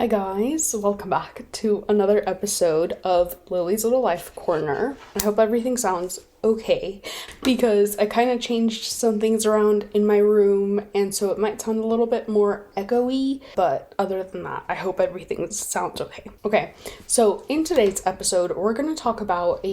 Hi guys, welcome back to another episode of Lily's Little Life Corner. I hope everything sounds okay because I kind of changed some things around in my room and so it might sound a little bit more echoey, but other than that, I hope everything sounds okay. Okay, so in today's episode, we're going to talk about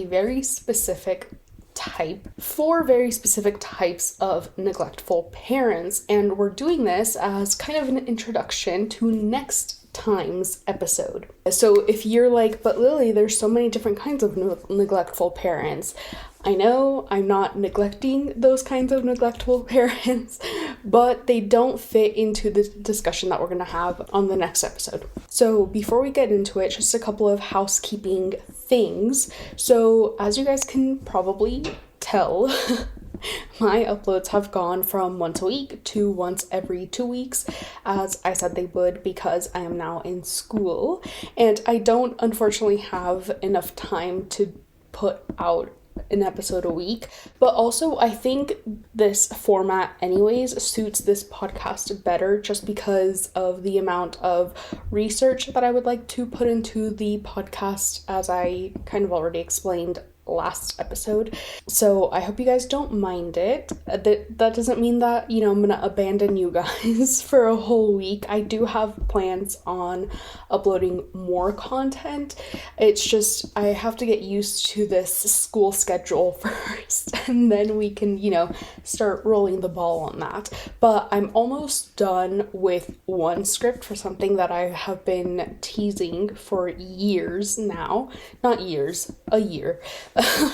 four very specific types of neglectful parents, and we're doing this as kind of an introduction to next time's episode. So if you're like, but Lily, there's so many different kinds of neglectful parents. I know I'm not neglecting those kinds of neglectful parents, but they don't fit into the discussion that we're going to have on the next episode. So before we get into it, just a couple of housekeeping things. So as you guys can probably tell, my uploads have gone from once a week to once every 2 weeks, as I said they would, because I am now in school and I don't unfortunately have enough time to put out an episode a week. But also I think this format anyways suits this podcast better just because of the amount of research that I would like to put into the podcast, as I kind of already explained last episode. So I hope you guys don't mind it. That doesn't mean that, I'm gonna abandon you guys for a whole week. I do have plans on uploading more content. It's just I have to get used to this school schedule first and then we can, start rolling the ball on that. But I'm almost done with one script for something that I have been teasing for years now. Not years, a year.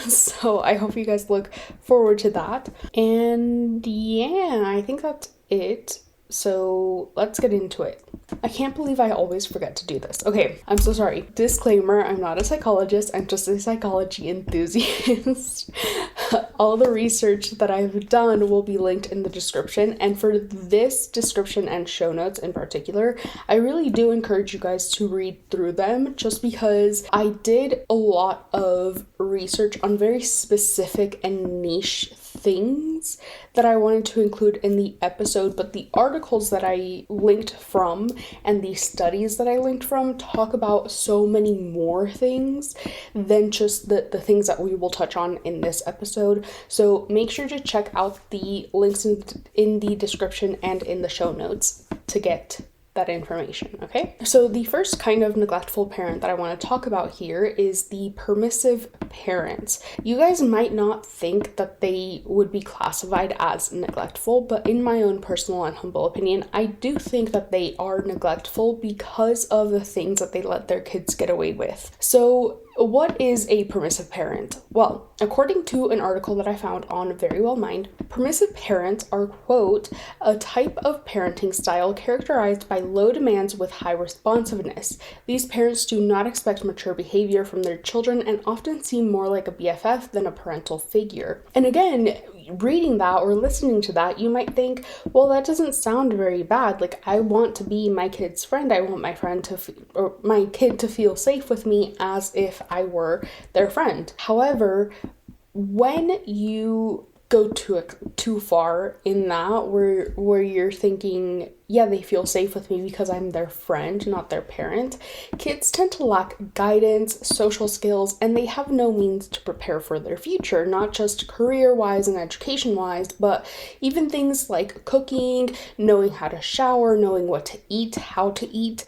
So I hope you guys look forward to that. And yeah, I think that's it. So let's get into it. I can't believe I always forget to do this. Okay, I'm so sorry. Disclaimer, I'm not a psychologist. I'm just a psychology enthusiast. All the research that I've done will be linked in the description. And for this description and show notes in particular, I really do encourage you guys to read through them just because I did a lot of research on very specific and niche things that I wanted to include in the episode, but the articles that I linked from and the studies that I linked from talk about so many more things than just the things that we will touch on in this episode. So make sure to check out the links in the description and in the show notes to get that information, okay? So the first kind of neglectful parent that I want to talk about here is the permissive parents. You guys might not think that they would be classified as neglectful, but in my own personal and humble opinion, I do think that they are neglectful because of the things that they let their kids get away with. So what is a permissive parent? Well, according to an article that I found on Very Well Mind, permissive parents are, quote, a type of parenting style characterized by low demands with high responsiveness. These parents do not expect mature behavior from their children and often seem more like a BFF than a parental figure. And again, reading that or listening to that, you might think, well, that doesn't sound very bad. Like, I want to be my kid's friend. I want my my kid to feel safe with me as if I were their friend. However, when you go too far in that, where you're thinking, yeah, they feel safe with me because I'm their friend, not their parent, kids tend to lack guidance, social skills, and they have no means to prepare for their future, not just career-wise and education-wise, but even things like cooking, knowing how to shower, knowing what to eat, how to eat.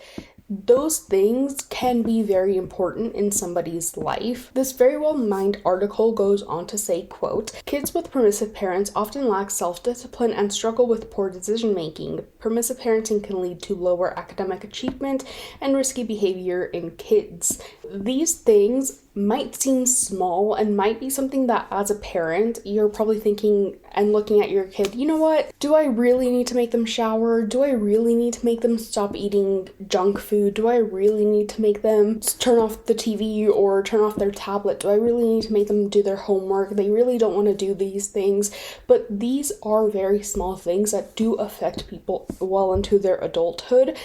Those things can be very important in somebody's life. This Very Well Mind article goes on to say, quote, kids with permissive parents often lack self-discipline and struggle with poor decision-making. Permissive parenting can lead to lower academic achievement and risky behavior in kids. These things might seem small and might be something that as a parent, you're probably thinking and looking at your kid, you know what? Do I really need to make them shower? Do I really need to make them stop eating junk food? Do I really need to make them turn off the TV or turn off their tablet? Do I really need to make them do their homework? They really don't want to do these things. But these are very small things that do affect people well into their adulthood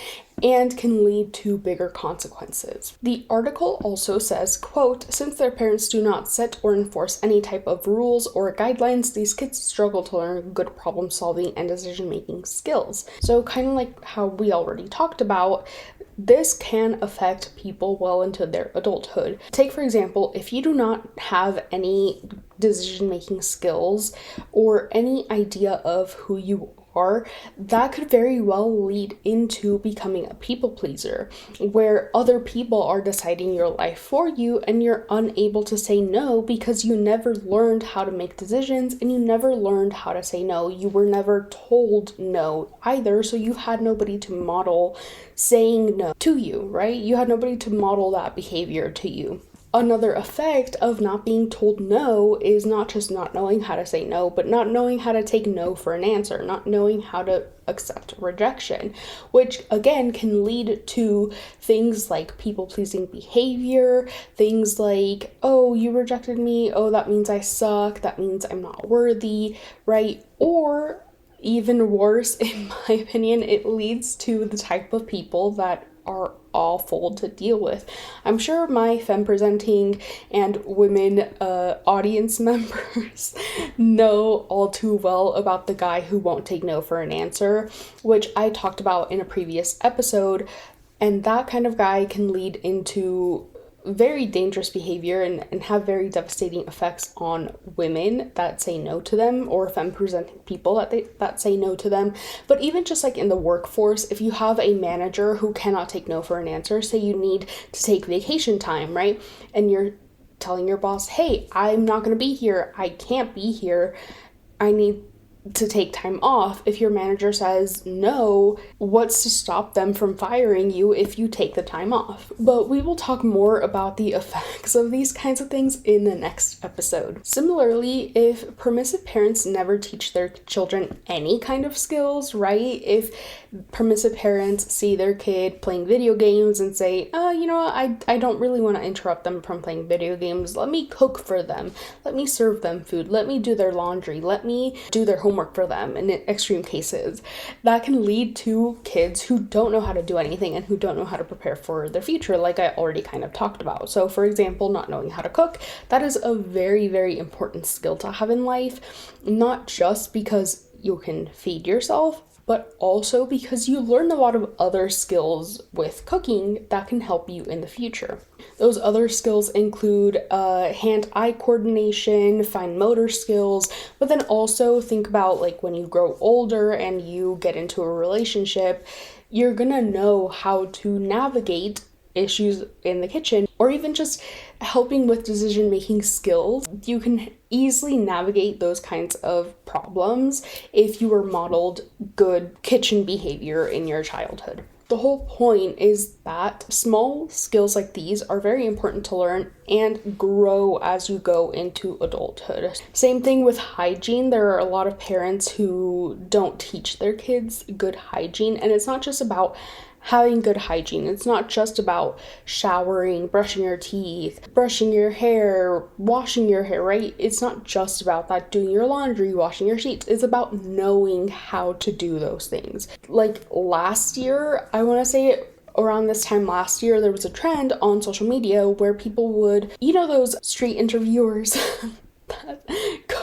and can lead to bigger consequences. The article also says, quote, since their parents do not set or enforce any type of rules or guidelines, these kids struggle to learn good problem solving and decision making skills. So kind of like how we already talked about, this can affect people well into their adulthood. Take, for example, if you do not have any decision-making skills or any idea of who you are, that could very well lead into becoming a people pleaser, where other people are deciding your life for you and you're unable to say no because you never learned how to make decisions and you never learned how to say no. You were never told no either, so you had nobody to model saying no to you, right? You had nobody to model that behavior to you. Another effect of not being told no is not just not knowing how to say no, but not knowing how to take no for an answer, not knowing how to accept rejection, which again can lead to things like people-pleasing behavior, things like, oh, you rejected me, oh, that means I suck, that means I'm not worthy, right? Or even worse, in my opinion, it leads to the type of people that are awful to deal with. I'm sure my femme presenting and women audience members know all too well about the guy who won't take no for an answer, which I talked about in a previous episode, and that kind of guy can lead into very dangerous behavior and have very devastating effects on women that say no to them, or femme presenting people that say no to them. But even just like in the workforce, if you have a manager who cannot take no for an answer, say you need to take vacation time, right? And you're telling your boss, hey, I'm not going to be here. I can't be here. I need to take time off. If your manager says no, what's to stop them from firing you if you take the time off? But we will talk more about the effects of these kinds of things in the next episode. Similarly, if permissive parents never teach their children any kind of skills, right? If permissive parents see their kid playing video games and say, you know what, I don't really want to interrupt them from playing video games. Let me cook for them. Let me serve them food. Let me do their laundry. Let me do their homework for them in extreme cases. That can lead to kids who don't know how to do anything and who don't know how to prepare for their future, like I already kind of talked about. So for example, not knowing how to cook, that is a very, very important skill to have in life, not just because you can feed yourself, but also because you learn a lot of other skills with cooking that can help you in the future. Those other skills include hand-eye coordination, fine motor skills, but then also think about like when you grow older and you get into a relationship, you're gonna know how to navigate issues in the kitchen, or even just helping with decision-making skills. You can easily navigate those kinds of problems if you were modeled good kitchen behavior in your childhood. The whole point is that small skills like these are very important to learn and grow as you go into adulthood. Same thing with hygiene. There are a lot of parents who don't teach their kids good hygiene, and it's not just about having good hygiene. It's not just about showering, brushing your teeth, brushing your hair, washing your hair, right? It's not just about that, doing your laundry, washing your sheets. It's about knowing how to do those things. Like last year, I want to say around this time last year, there was a trend on social media where people would, you know, those street interviewers that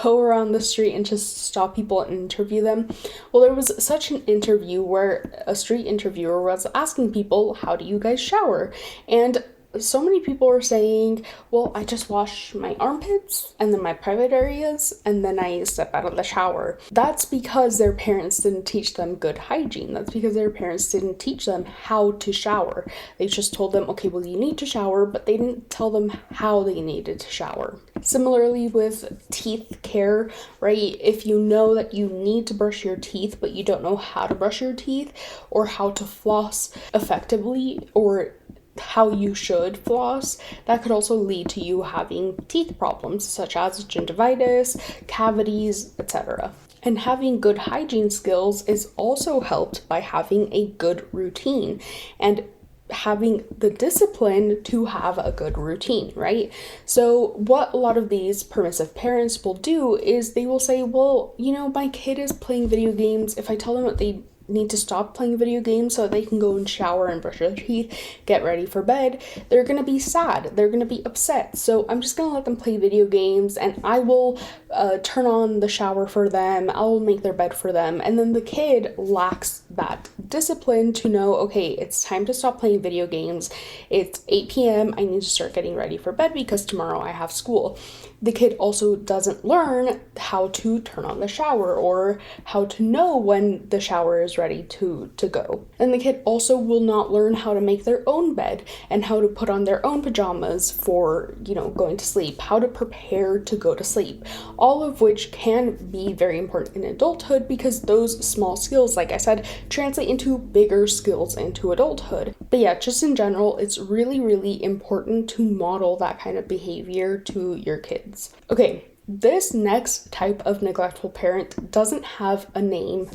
go around the street and just stop people and interview them. Well, there was such an interview where a street interviewer was asking people, how do you guys shower? And so many people were saying, well, I just wash my armpits and then my private areas and then I step out of the shower. That's because their parents didn't teach them good hygiene. That's because their parents didn't teach them how to shower. They just told them, okay, well, you need to shower, but they didn't tell them how they needed to shower. Similarly with teeth care, right? If you know that you need to brush your teeth, but you don't know how to brush your teeth or how to floss effectively or how you should floss, that could also lead to you having teeth problems such as gingivitis, cavities, etc. And having good hygiene skills is also helped by having a good routine and having the discipline to have a good routine, right? So what a lot of these permissive parents will do is they will say, well, you know, my kid is playing video games. If I tell them that they need to stop playing video games so they can go and shower and brush their teeth, get ready for bed, they're gonna be sad, they're gonna be upset. So I'm just gonna let them play video games and I will turn on the shower for them, I'll make their bed for them, and then the kid lacks that discipline to know, okay, it's time to stop playing video games. It's 8 p.m. I need to start getting ready for bed because tomorrow I have school. The kid also doesn't learn how to turn on the shower or how to know when the shower is ready to go. And the kid also will not learn how to make their own bed and how to put on their own pajamas for, going to sleep, how to prepare to go to sleep, all of which can be very important in adulthood because those small skills, like I said, translate into bigger skills into adulthood. But yeah, just in general, it's really, really important to model that kind of behavior to your kids. Okay, this next type of neglectful parent doesn't have a name,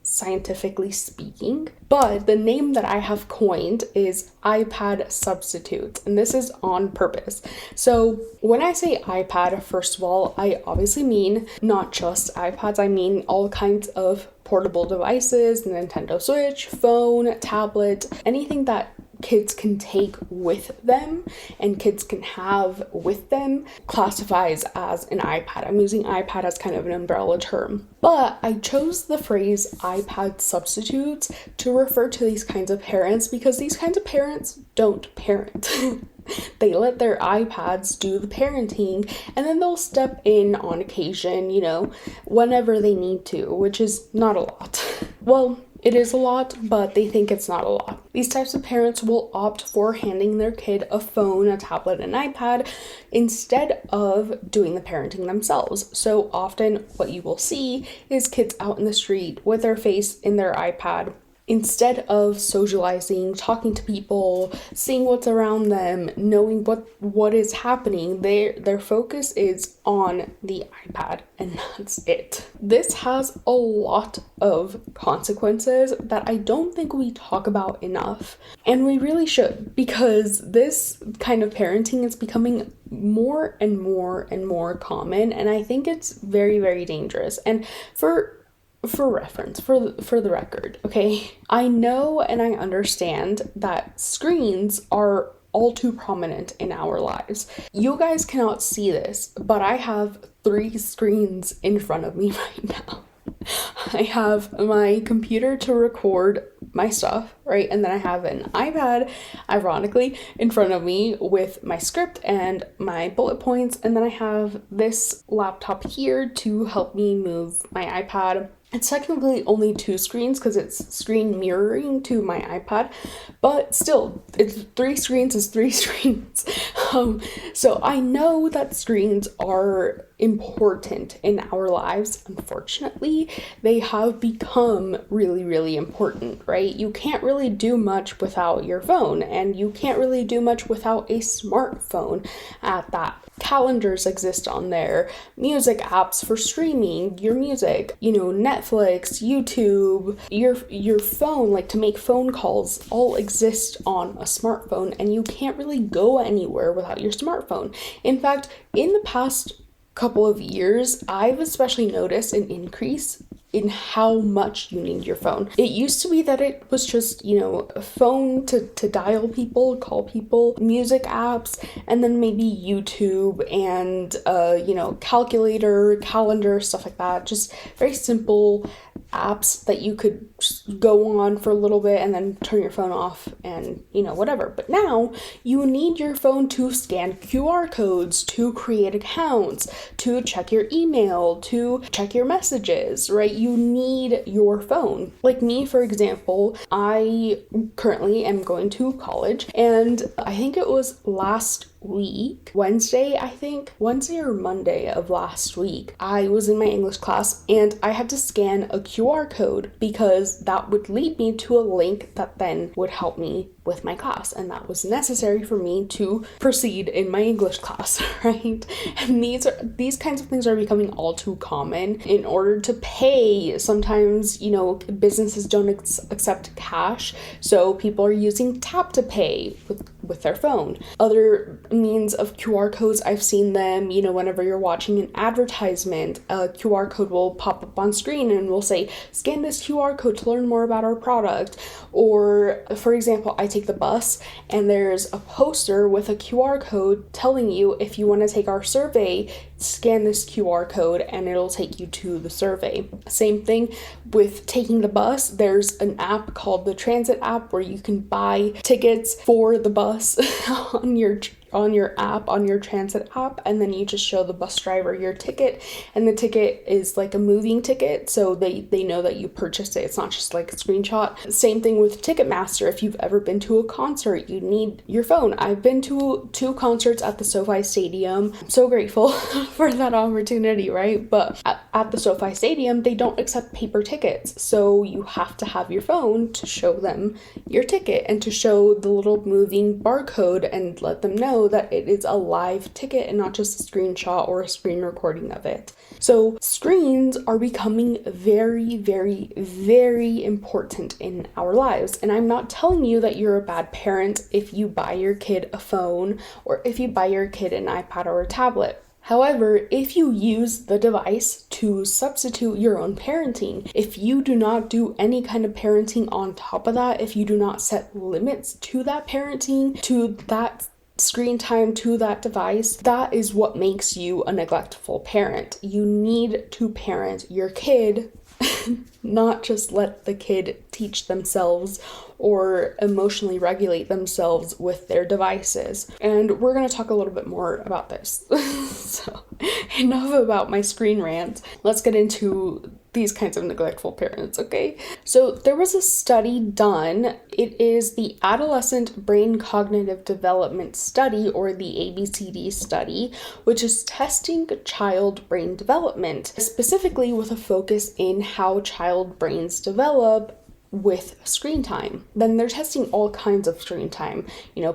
scientifically speaking, but the name that I have coined is iPad substitute, and this is on purpose. So when I say iPad, first of all, I obviously mean not just iPads, I mean all kinds of portable devices, Nintendo Switch, phone, tablet, anything that kids can take with them and kids can have with them classifies as an iPad. I'm using iPad as kind of an umbrella term. But I chose the phrase iPad substitutes to refer to these kinds of parents because these kinds of parents don't parent. They let their iPads do the parenting and then they'll step in on occasion, whenever they need to, which is not a lot. Well, it is a lot, but they think it's not a lot. These types of parents will opt for handing their kid a phone, a tablet, an iPad instead of doing the parenting themselves. So often what you will see is kids out in the street with their face in their iPad. Instead of socializing, talking to people, seeing what's around them, knowing what is happening, their focus is on the iPad, and that's it. This has a lot of consequences that I don't think we talk about enough, and we really should, because this kind of parenting is becoming more and more and more common, and I think it's very, very dangerous. And for reference, for the record, okay, I know and I understand that screens are all too prominent in our lives. You guys cannot see this, but I have 3 screens in front of me right now. I have my computer to record my stuff, right? And then I have an iPad, ironically, in front of me with my script and my bullet points. And then I have this laptop here to help me move my iPad. It's technically only 2 screens because it's screen mirroring to my iPad, but still, it's 3 screens is 3 screens. So I know that screens are important in our lives. Unfortunately, they have become really, really important, right? You can't really do much without your phone, and you can't really do much without a smartphone at that. Calendars exist on there, music apps for streaming your music, Netflix, YouTube, your phone, like to make phone calls, all exist on a smartphone, and you can't really go anywhere without your smartphone. In fact, in the past couple of years, I've especially noticed an increase in how much you need your phone. It used to be that it was just, a phone to dial people, call people, music apps, and then maybe YouTube and, calculator, calendar, stuff like that. Just very simple apps that you could go on for a little bit and then turn your phone off and, whatever. But now you need your phone to scan QR codes, to create accounts, to check your email, to check your messages, right? You need your phone. Like me, for example, I currently am going to college, and I think it was last week, Wednesday or Monday of last week, I was in my English class and I had to scan a QR code because that would lead me to a link that then would help me with my class, and that was necessary for me to proceed in my English class, right? And these kinds of things are becoming all too common. In order to pay, sometimes, businesses don't accept cash, so people are using tap to pay with their phone. Other means of QR codes, I've seen them, whenever you're watching an advertisement, a QR code will pop up on screen and will say, scan this QR code to learn more about our product. Or, for example, I take the bus and there's a poster with a QR code telling you if you want to take our survey, scan this QR code and it'll take you to the survey. Same thing with taking the bus. There's an app called the Transit app where you can buy tickets for the bus on your app, on your transit app, and then you just show the bus driver your ticket, and the ticket is like a moving ticket, so they know that you purchased it. It's not just like a screenshot. Same thing with Ticketmaster. If you've ever been to a concert, you need your phone. I've been to 2 concerts at the SoFi Stadium. I'm so grateful for that opportunity, right? But at the SoFi Stadium, they don't accept paper tickets, so you have to have your phone to show them your ticket and to show the little moving barcode and let them know that it is a live ticket and not just a screenshot or a screen recording of it. So screens are becoming very, very, very important in our lives. And I'm not telling you that you're a bad parent if you buy your kid a phone or if you buy your kid an iPad or a tablet. However, if you use the device to substitute your own parenting, if you do not do any kind of parenting on top of that, if you do not set limits to that parenting, to that screen time, to that device, that is what makes you a neglectful parent. You need to parent your kid, not just let the kid teach themselves or emotionally regulate themselves with their devices. And we're going to talk a little bit more about this. So, enough about my screen rant. Let's get into these kinds of neglectful parents, okay? So there was a study done. It is the Adolescent Brain Cognitive Development Study, or the ABCD study, which is testing child brain development, specifically with a focus in how child brains develop with screen time. Then they're testing all kinds of screen time,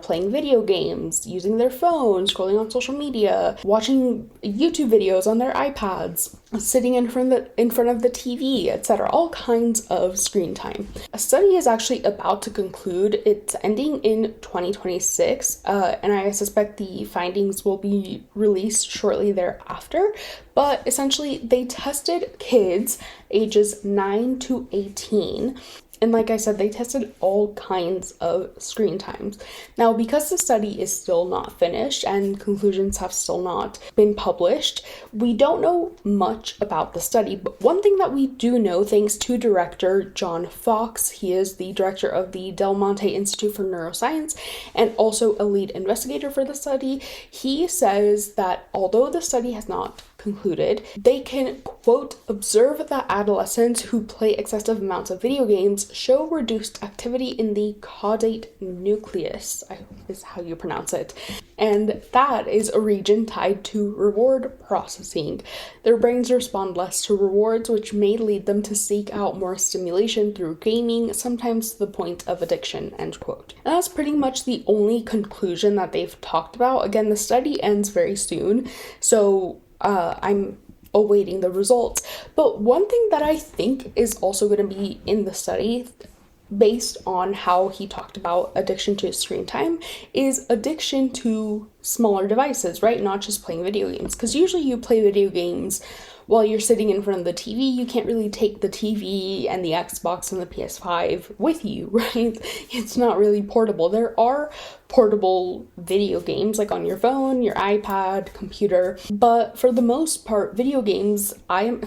playing video games, using their phones, scrolling on social media, watching YouTube videos on their iPads, sitting in front of the TV, etc. All kinds of screen time. A study is actually about to conclude. It's ending in 2026, and I suspect the findings will be released shortly thereafter. But essentially, they tested kids ages 9 to 18. And like I said, they tested all kinds of screen times. Now, because the study is still not finished and conclusions have still not been published, we don't know much about the study. But one thing that we do know, thanks to director John Fox, he is the director of the Del Monte Institute for Neuroscience and also a lead investigator for the study, he says that although the study has not concluded, they can, quote, observe that adolescents who play excessive amounts of video games show reduced activity in the caudate nucleus, is how you pronounce it. And that is a region tied to reward processing. Their brains respond less to rewards, which may lead them to seek out more stimulation through gaming, sometimes to the point of addiction, end quote. And that's pretty much the only conclusion that they've talked about. Again, the study ends very soon, so I'm awaiting the results. But one thing that I think is also going to be in the study, based on how he talked about addiction to screen time, is addiction to smaller devices, right? Not just playing video games. Because usually you play video games while you're sitting in front of the TV. You can't really take the TV and the Xbox and the PS5 with you, right? It's not really portable. There are portable video games like on your phone, your iPad, computer, but for the most part, video games, I'm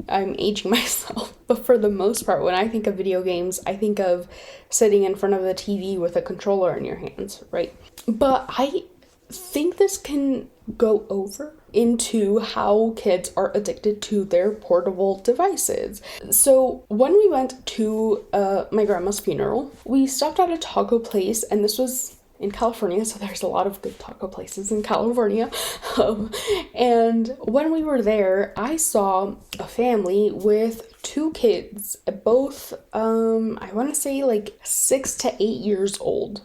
aging myself, but for the most part, when I think of video games, I think of sitting in front of the TV with a controller in your hands, right? But I think this can go over into how kids are addicted to their portable devices. So when we went to my grandma's funeral, we stopped at a taco place, and this was in California, so there's a lot of good taco places in California. And when we were there, I saw a family with 2 kids, both, I want to say like 6 to 8 years old,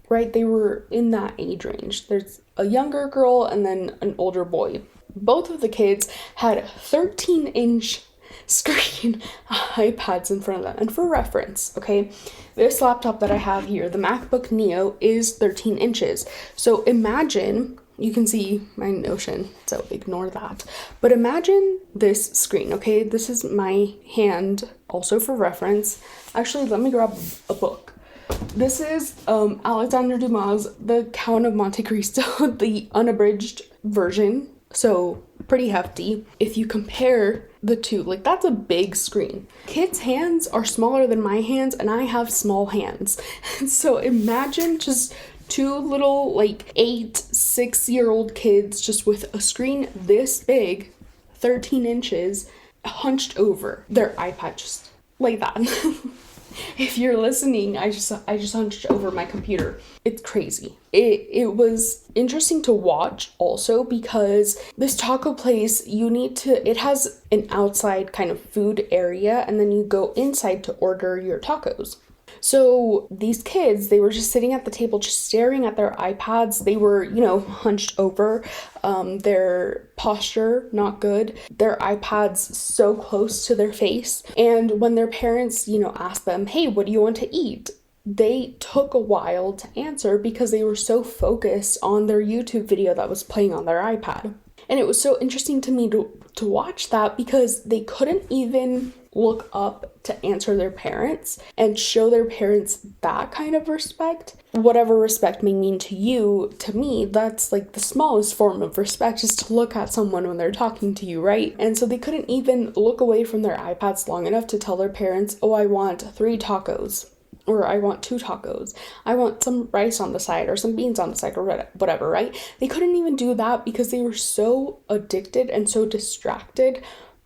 right? They were in that age range. There's a younger girl and then an older boy. Both of the kids had 13-inch screen iPads in front of them. And for reference, okay, this laptop that I have here, the MacBook Neo, is 13 inches. So imagine, you can see my Notion, so ignore that. But imagine this screen, okay? This is my hand, also for reference. Actually, let me grab a book. This is Alexander Dumas' The Count of Monte Cristo, the unabridged version. So pretty hefty. If you compare the two, like that's a big screen. Kids' hands are smaller than my hands, and I have small hands. So imagine just two little like 6-year-old kids just with a screen this big, 13 inches, hunched over their iPad just like that. If you're listening, I just hunched over my computer. It's crazy. It was interesting to watch also because this taco place, it has an outside kind of food area, and then you go inside to order your tacos. So these kids, they were just sitting at the table, just staring at their iPads. They were, hunched over. Their posture, not good. Their iPads so close to their face. And when their parents, asked them, hey, what do you want to eat? They took a while to answer because they were so focused on their YouTube video that was playing on their iPad. And it was so interesting to me to watch that because they couldn't even look up to answer their parents and show their parents that kind of respect. Whatever respect may mean to you, to me, that's like the smallest form of respect, is to look at someone when they're talking to you, right? And so they couldn't even look away from their iPads long enough to tell their parents, oh, I want 3 tacos. Or I want 2 tacos. I want some rice on the side or some beans on the side or whatever, right? They couldn't even do that because they were so addicted and so distracted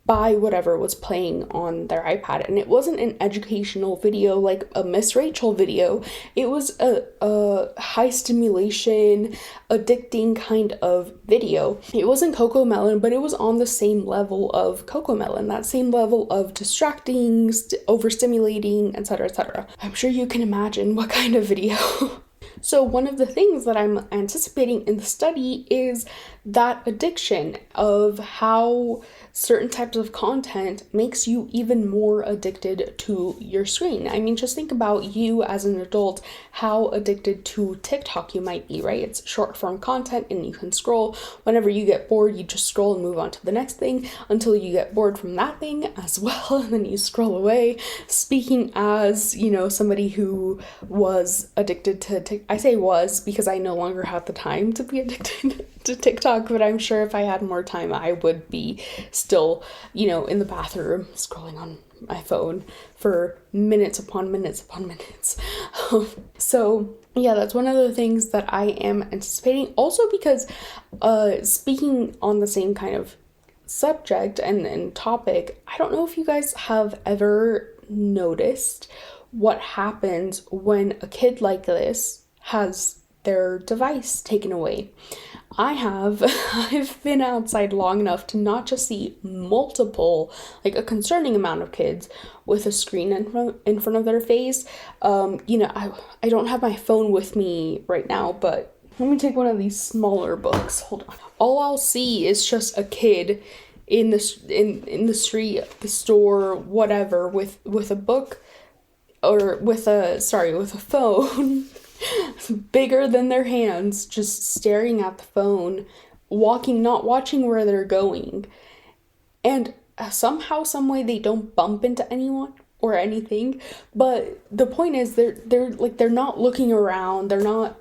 by whatever was playing on their iPad. And it wasn't an educational video like a Miss Rachel video. It was a high stimulation, addicting kind of video. It wasn't Cocomelon, but it was on the same level of Cocomelon, that same level of distracting, overstimulating, etc., etc. I'm sure you can imagine what kind of video. So one of the things that I'm anticipating in the study is that addiction of how certain types of content makes you even more addicted to your screen. I mean, just think about you as an adult, how addicted to TikTok you might be, right? It's short form content and you can scroll. Whenever you get bored, you just scroll and move on to the next thing until you get bored from that thing as well, and then you scroll away. Speaking as, somebody who was addicted to I say was because I no longer have the time to be addicted to TikTok, but I'm sure if I had more time, I would be still, in the bathroom scrolling on my phone for minutes upon minutes upon minutes. So yeah, that's one of the things that I am anticipating. Also because speaking on the same kind of subject and topic, I don't know if you guys have ever noticed what happens when a kid like this has their device taken away. I've been outside long enough to not just see multiple, like a concerning amount of kids with a screen in front of their face. I don't have my phone with me right now, but let me take one of these smaller books. Hold on. All I'll see is just a kid in the street, the store, whatever, with a book or with a phone bigger than their hands, just staring at the phone, walking, not watching where they're going. And somehow, some way, they don't bump into anyone or anything. But the point is, they're not looking around. They're not,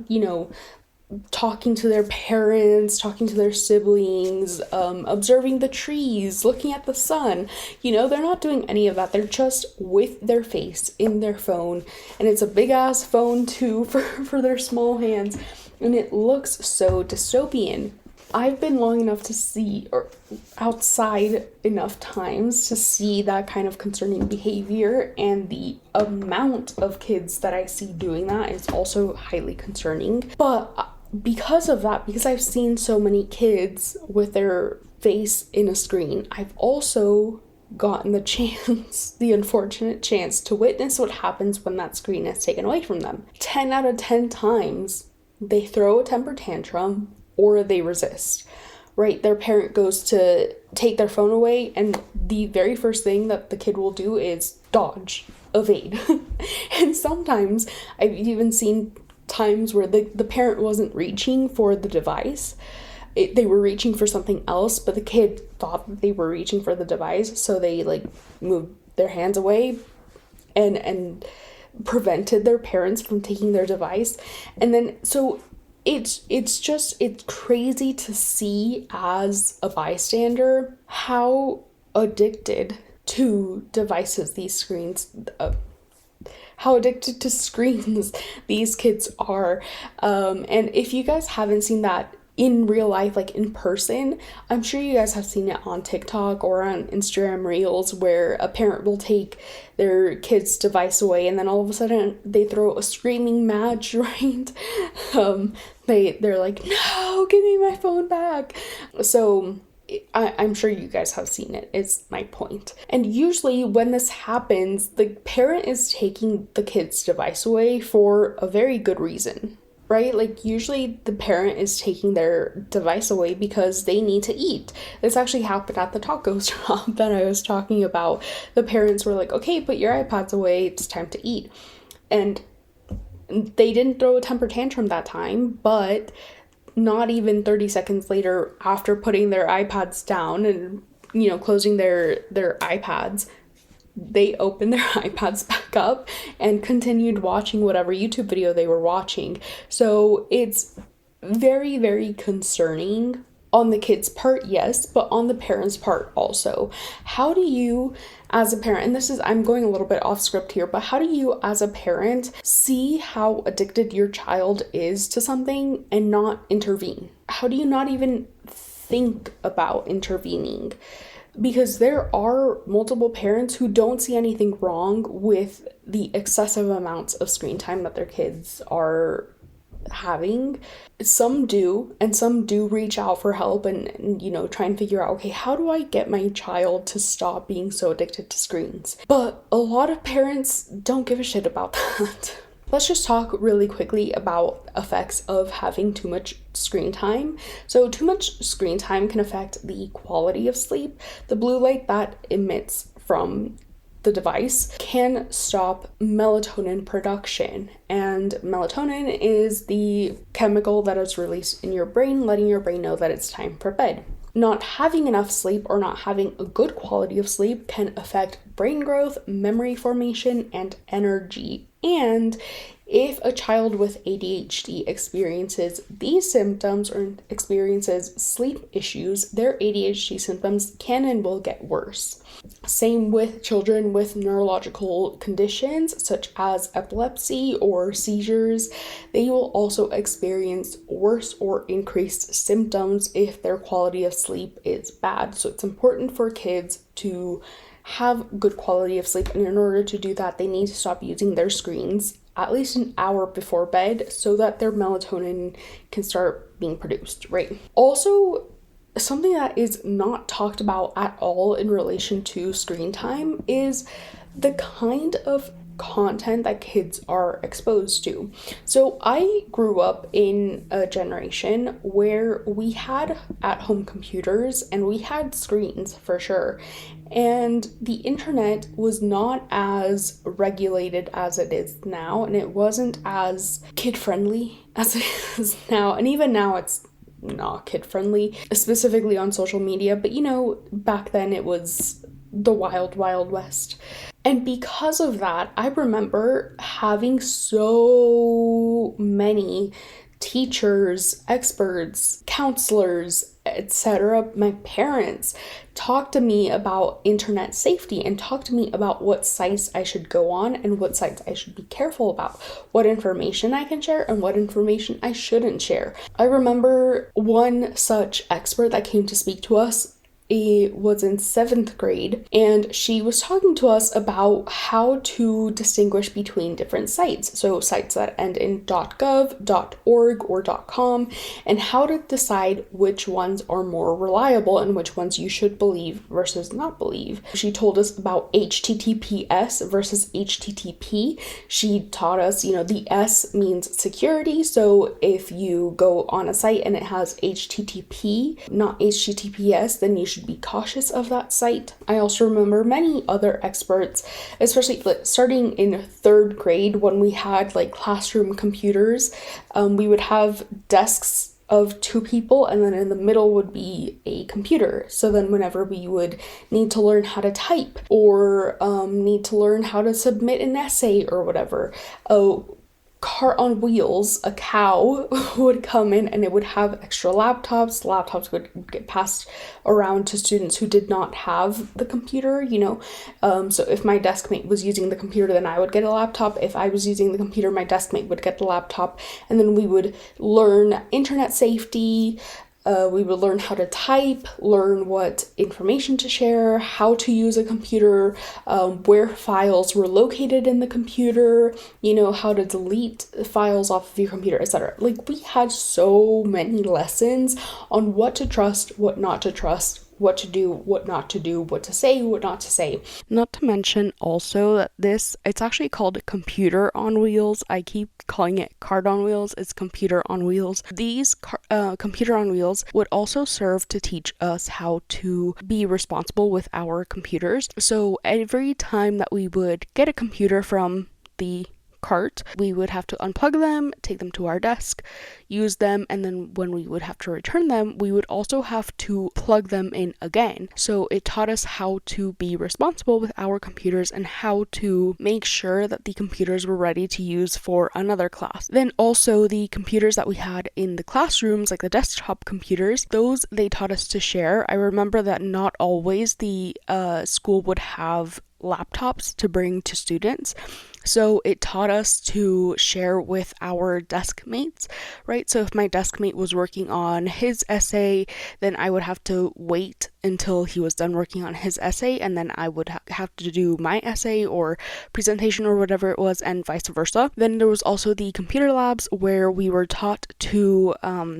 talking to their parents, talking to their siblings, observing the trees, looking at the sun. They're not doing any of that. They're just with their face in their phone. And it's a big ass phone too for their small hands. And it looks so dystopian. I've been long enough to see, or outside enough times to see that kind of concerning behavior, and the amount of kids that I see doing that is also highly concerning. But because of that, because I've seen so many kids with their face in a screen, I've also gotten the unfortunate chance to witness what happens when that screen is taken away from them. 10 out of 10 times, they throw a temper tantrum or they resist, right? Their parent goes to take their phone away, and the very first thing that the kid will do is dodge, evade. And sometimes I've even seen times where the parent wasn't reaching for the device. They were reaching for something else, but the kid thought that they were reaching for the device, so they moved their hands away and prevented their parents from taking their device. And then so it's crazy to see as a bystander how addicted to devices these screens how addicted to screens these kids are. And if you guys haven't seen that in real life, like in person, I'm sure you guys have seen it on TikTok or on Instagram Reels, where a parent will take their kid's device away and then all of a sudden they throw a screaming match, right? They're like, no, give me my phone back. So I'm sure you guys have seen it, is my point. And usually when this happens, the parent is taking the kid's device away for a very good reason, right? Like usually the parent is taking their device away because they need to eat. This actually happened at the taco shop that I was talking about. The parents were like, okay, put your iPads away, it's time to eat. And they didn't throw a temper tantrum that time, but not even 30 seconds later, after putting their iPads down and, closing their iPads, they opened their iPads back up and continued watching whatever YouTube video they were watching. So it's very, very concerning on the kid's part, yes, but on the parent's part also. How do you, as a parent, and I'm going a little bit off script here, but how do you, as a parent, see how addicted your child is to something and not intervene? How do you not even think about intervening? Because there are multiple parents who don't see anything wrong with the excessive amounts of screen time that their kids are having. Some do, and some do reach out for help and try and figure out, okay, how do I get my child to stop being so addicted to screens? But a lot of parents don't give a shit about that. Let's just talk really quickly about effects of having too much screen time. So too much screen time can affect the quality of sleep. The blue light that emits from the device can stop melatonin production, and melatonin is the chemical that is released in your brain, letting your brain know that it's time for bed. Not having enough sleep or not having a good quality of sleep can affect brain growth, memory formation, and energy. And if a child with ADHD experiences these symptoms or experiences sleep issues, their ADHD symptoms can and will get worse. Same with children with neurological conditions such as epilepsy or seizures. They will also experience worse or increased symptoms if their quality of sleep is bad. So it's important for kids to have good quality of sleep, and in order to do that, they need to stop using their screens at least an hour before bed so that their melatonin can start being produced, right? Also, something that is not talked about at all in relation to screen time is the kind of content that kids are exposed to. So I grew up in a generation where we had at-home computers and we had screens for sure. And the internet was not as regulated as it is now, and it wasn't as kid-friendly as it is now. And even now it's not kid-friendly, specifically on social media, but back then it was the wild, wild west. And because of that, I remember having so many teachers, experts, counselors, etc., my parents talk to me about internet safety and talk to me about what sites I should go on and what sites I should be careful about, what information I can share and what information I shouldn't share. I remember one such expert that came to speak to us. It was in 7th grade, and she was talking to us about how to distinguish between different sites. So sites that end in .gov, .org, or .com, and how to decide which ones are more reliable and which ones you should believe versus not believe. She told us about HTTPS versus HTTP. She taught us, the S means security. So if you go on a site and it has HTTP, not HTTPS, then you should be cautious of that site. I also remember many other experts, especially starting in 3rd grade when we had classroom computers. We would have desks of 2 people, and then in the middle would be a computer. So then whenever we would need to learn how to type or need to learn how to submit an essay or whatever, cart on wheels, a cow would come in and it would have extra laptops. Laptops would get passed around to students who did not have the computer, so if my desk mate was using the computer, then I would get a laptop. If I was using the computer, my desk mate would get the laptop, and then we would learn internet safety. We would learn how to type, learn what information to share, how to use a computer, where files were located in the computer, how to delete files off of your computer, etc. Like, we had so many lessons on what to trust, what not to trust, what to do, what not to do, what to say, what not to say. Not to mention also that it's actually called computer on wheels. I keep calling it cart on wheels. It's computer on wheels. These computer on wheels would also serve to teach us how to be responsible with our computers. So every time that we would get a computer from the cart, we would have to unplug them, take them to our desk, use them, and then when we would have to return them, we would also have to plug them in again. So it taught us how to be responsible with our computers and how to make sure that the computers were ready to use for another class. Then also the computers that we had in the classrooms, like the desktop computers, those they taught us to share. I remember that not always the school would have laptops to bring to students. So it taught us to share with our desk mates, right? So if my desk mate was working on his essay, then I would have to wait until he was done working on his essay, and then I would have to do my essay or presentation or whatever it was, and vice versa. Then there was also the computer labs, where we were taught to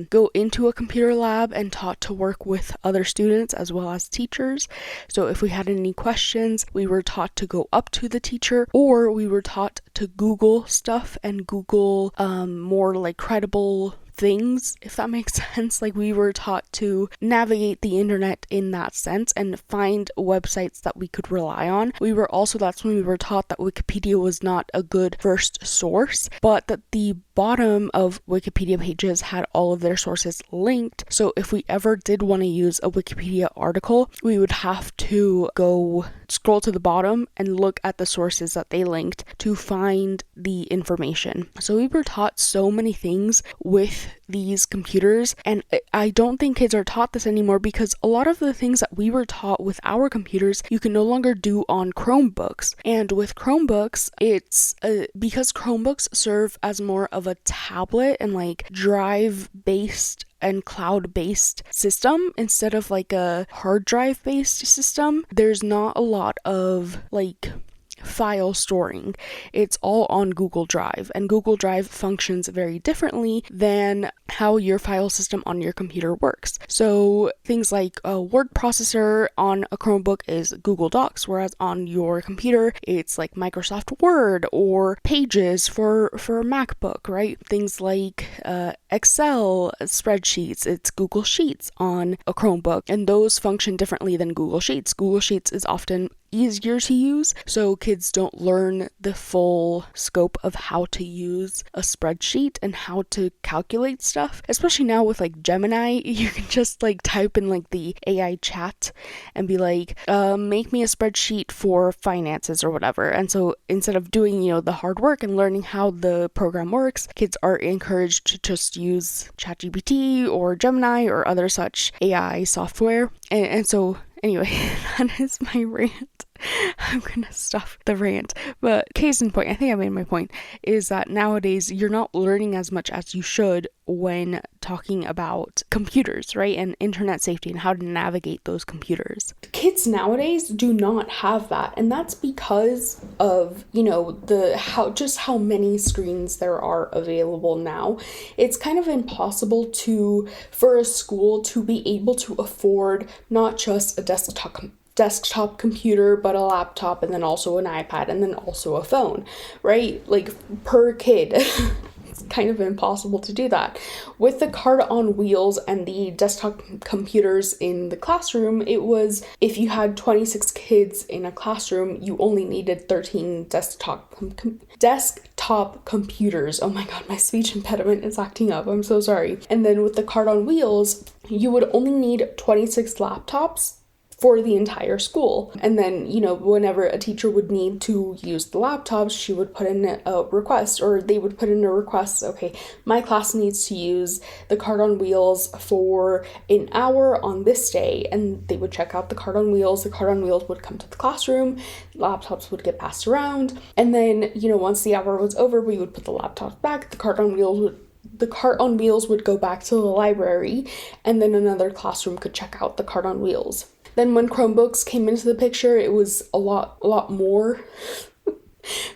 go into a computer lab and taught to work with other students as well as teachers. So if we had any questions, we were taught to go up to the teacher, or we were taught to Google stuff and Google more like credible things, if that makes sense. Like, we were taught to navigate the internet in that sense and find websites that we could rely on. That's when we were taught that Wikipedia was not a good first source, but that the bottom of Wikipedia pages had all of their sources linked. So if we ever did want to use a Wikipedia article, we would have to go scroll to the bottom and look at the sources that they linked to find the information. So we were taught so many things with these computers, and I don't think kids are taught this anymore, because a lot of the things that we were taught with our computers you can no longer do on Chromebooks. And with Chromebooks, it's because Chromebooks serve as more of a tablet and like drive based and cloud-based system instead of like a hard drive based system. There's not a lot of like file storing. It's all on Google Drive, and Google Drive functions very differently than how your file system on your computer works. So things like a word processor on a Chromebook is Google Docs, whereas on your computer it's like Microsoft Word or Pages for a MacBook, right? Things like Excel spreadsheets, it's Google Sheets on a Chromebook, and those function differently than Google Sheets. Google Sheets is often easier to use, so kids don't learn the full scope of how to use a spreadsheet and how to calculate stuff. Especially now with like Gemini, you can just like type in like the AI chat and be like, make me a spreadsheet for finances or whatever. And so instead of doing, the hard work and learning how the program works, kids are encouraged to just use ChatGPT or Gemini or other such AI software. And so anyway, that is my rant. I'm gonna stop the rant. But case in point, I think I made my point, is that nowadays you're not learning as much as you should when talking about computers, right? And internet safety and how to navigate those computers. Kids nowadays do not have that. And that's because of, how many screens there are available now. It's kind of impossible for a school to be able to afford not just a desktop computer, but a laptop, and then also an iPad, and then also a phone, right? Like, per kid. It's kind of impossible to do that. With the cart on wheels and the desktop computers in the classroom, it was, if you had 26 kids in a classroom, you only needed 13 desktop computers. Oh my god, my speech impediment is acting up. I'm so sorry. And then with the cart on wheels, you would only need 26 laptops for the entire school. And then, you know, whenever a teacher would need to use the laptops, she would put in a request, or they would put in a request, okay, my class needs to use the cart on wheels for an hour on this day, and they would check out the cart on wheels would come to the classroom, laptops would get passed around, and then, you know, once the hour was over, we would put the laptops back, the cart on wheels would go back to the library, and then another classroom could check out the cart on wheels. Then when Chromebooks came into the picture, it was a lot more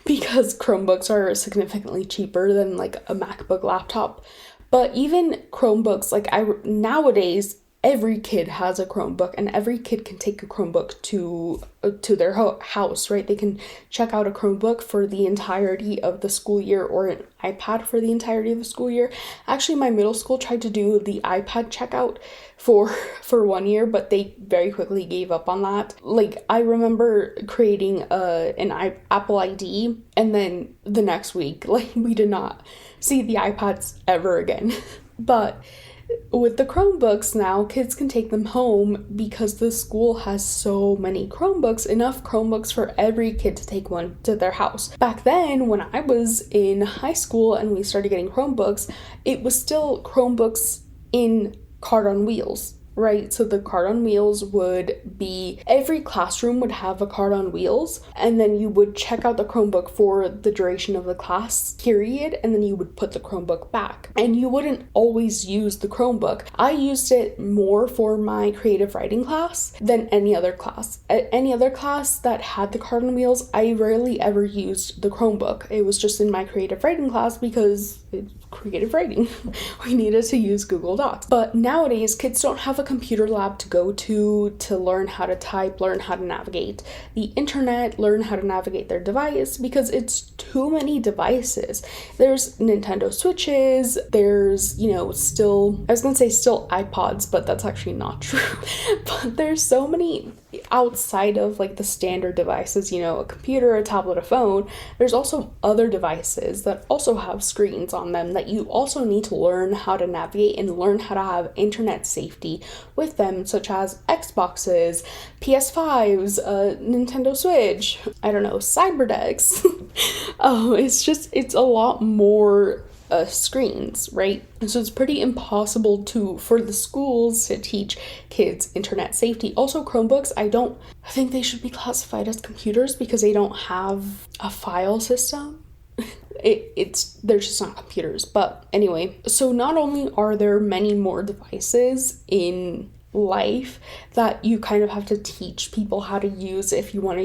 because Chromebooks are significantly cheaper than like a MacBook laptop. But even Chromebooks, like nowadays, every kid has a Chromebook, and every kid can take a Chromebook to their house, right? They can check out a Chromebook for the entirety of the school year, or an iPad for the entirety of the school year. Actually, my middle school tried to do the iPad checkout for 1 year, but they very quickly gave up on that. Like, I remember creating an Apple ID, and then the next week, like, we did not see the iPads ever again. But with the Chromebooks now, kids can take them home because the school has so many Chromebooks, enough Chromebooks for every kid to take one to their house. Back then, when I was in high school and we started getting Chromebooks, it was still Chromebooks in cart on wheels, right? So the cart on wheels would be, every classroom would have a cart on wheels, and then you would check out the Chromebook for the duration of the class period, and then you would put the Chromebook back. And you wouldn't always use the Chromebook. I used it more for my creative writing class than any other class. At any other class that had the cart on wheels, I rarely ever used the Chromebook. It was just in my creative writing class because it's creative writing. We needed to use Google Docs. But nowadays, kids don't have a computer lab to go to learn how to type, learn how to navigate the internet, learn how to navigate their device, because it's too many devices. There's Nintendo Switches, there's, you know, still iPods, but that's actually not true. But there's so many outside of like the standard devices, you know, a computer, a tablet, a phone. There's also other devices that also have screens on them that you also need to learn how to navigate and learn how to have internet safety with them, such as Xboxes, PS5s, Nintendo Switch, I don't know, cyberdecks. It's a lot more screens, right? So it's pretty impossible for the schools to teach kids internet safety. Also, Chromebooks, I don't think they should be classified as computers because they don't have a file system. They're just not computers. But anyway, so not only are there many more devices in life that you kind of have to teach people how to use if you want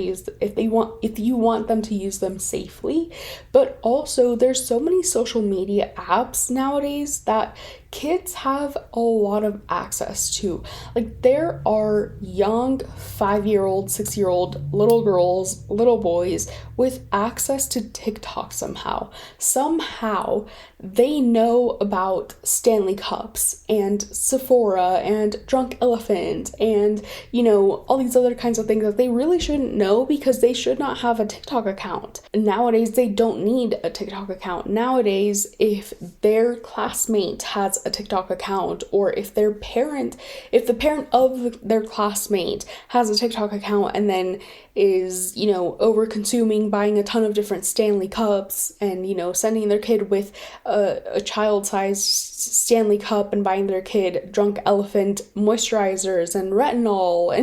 them to use them safely, but also there's so many social media apps nowadays that kids have a lot of access to. Like, there are young 5-year-old, 6-year-old little girls, little boys with access to TikTok somehow. Somehow they know about Stanley Cups and Sephora and Drunk Elephant and, you know, all these other kinds of things that they really shouldn't know because they should not have a TikTok account. Nowadays, they don't need a TikTok account. Nowadays, if their classmate has a TikTok account, or if the parent of their classmate has a TikTok account and then is, you know, over consuming, buying a ton of different Stanley Cups and, you know, sending their kid with a child-sized Stanley Cup and buying their kid Drunk Elephant moisturizers and retinol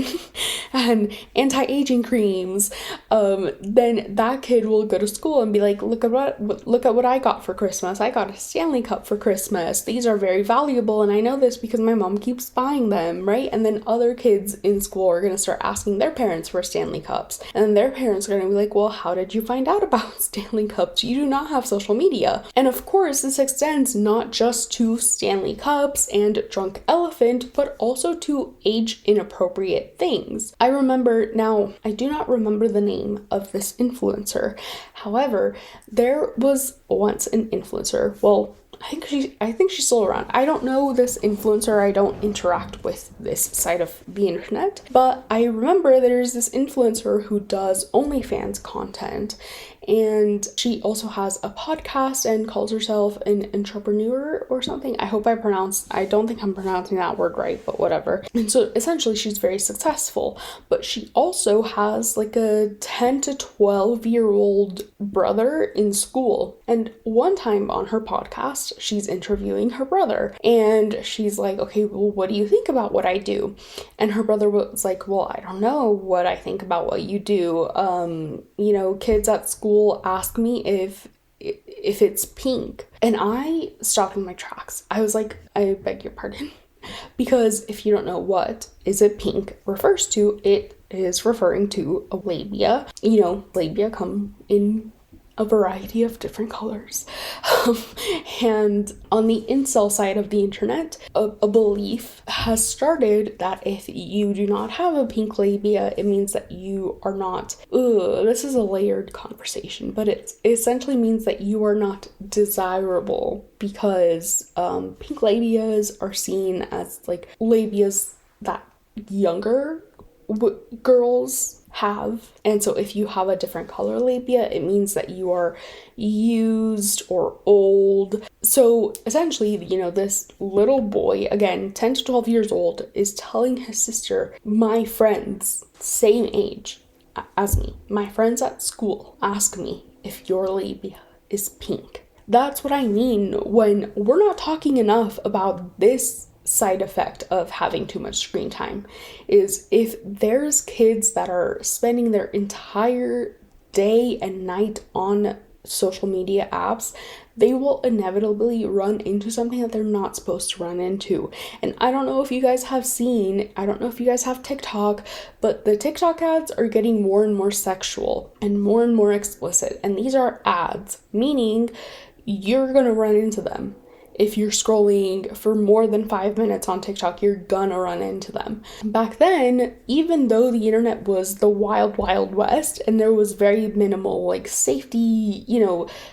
and anti-aging creams, then that kid will go to school and be like, look at what I got for Christmas. I got a Stanley Cup for Christmas. These are very valuable, and I know this because my mom keeps buying them, right? And then other kids in school are going to start asking their parents for Stanley Cups, and their parents are going to be like, well, how did you find out about Stanley Cups? You do not have social media. And of course, this extends not just to Stanley Cups and Drunk Elephant, but also to age inappropriate things. I do not remember the name of this influencer. However, there was once an influencer, well, I think she's still around. I don't know this influencer. I don't interact with this side of the internet, but I remember there's this influencer who does OnlyFans content, And she also has a podcast and calls herself an entrepreneur or something. I don't think I'm pronouncing that word right, but whatever. And so essentially she's very successful, but she also has like a 10 to 12-year-old brother in school. And one time on her podcast, she's interviewing her brother, and she's like, okay, well, what do you think about what I do? And her brother was like, well, I don't know what I think about what you do. Kids at school ask me if it's pink. And I stopped in my tracks. I was like, I beg your pardon. Because if you don't know what is it pink refers to, it is referring to a labia. Labia come in a variety of different colors. And on the incel side of the internet, a belief has started that if you do not have a pink labia, it means that you are not, this is a layered conversation, but it essentially means that you are not desirable, because pink labias are seen as like labias that younger girls have. And so if you have a different color labia, it means that you are used or old. So essentially, this little boy, again, 10 to 12 years old, is telling his sister, my friends, same age as me, my friends at school, ask me if your labia is pink. That's what I mean when we're not talking enough about this side effect of having too much screen time. Is if there's kids that are spending their entire day and night on social media apps, they will inevitably run into something that they're not supposed to run into. And I don't know if you guys have TikTok, but the TikTok ads are getting more and more sexual and more explicit. And these are ads, meaning you're gonna run into them. If you're scrolling for more than 5 minutes on TikTok, you're gonna run into them. Back then, even though the internet was the wild, wild west, and there was very minimal like safety,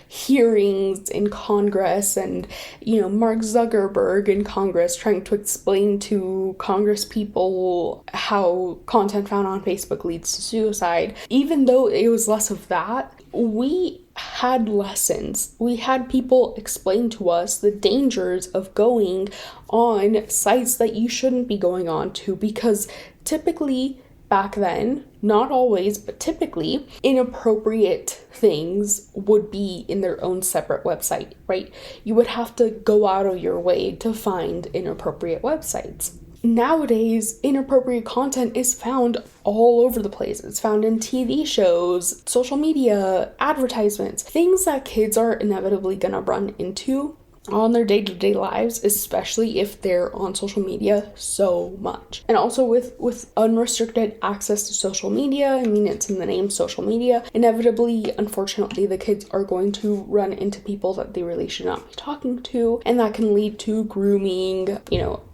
hearings in Congress, and, Mark Zuckerberg in Congress trying to explain to Congress people how content found on Facebook leads to suicide. Even though it was less of that, we had lessons. We had people explain to us the dangers of going on sites that you shouldn't be going on to, because typically back then, not always, but typically, inappropriate things would be in their own separate website, right? You would have to go out of your way to find inappropriate websites. Nowadays, inappropriate content is found all over the place. It's found in TV shows, social media, advertisements, things that kids are inevitably gonna run into on their day-to-day lives, especially if they're on social media so much. And also with unrestricted access to social media, it's in the name, social media, inevitably, unfortunately, the kids are going to run into people that they really should not be talking to, and that can lead to grooming,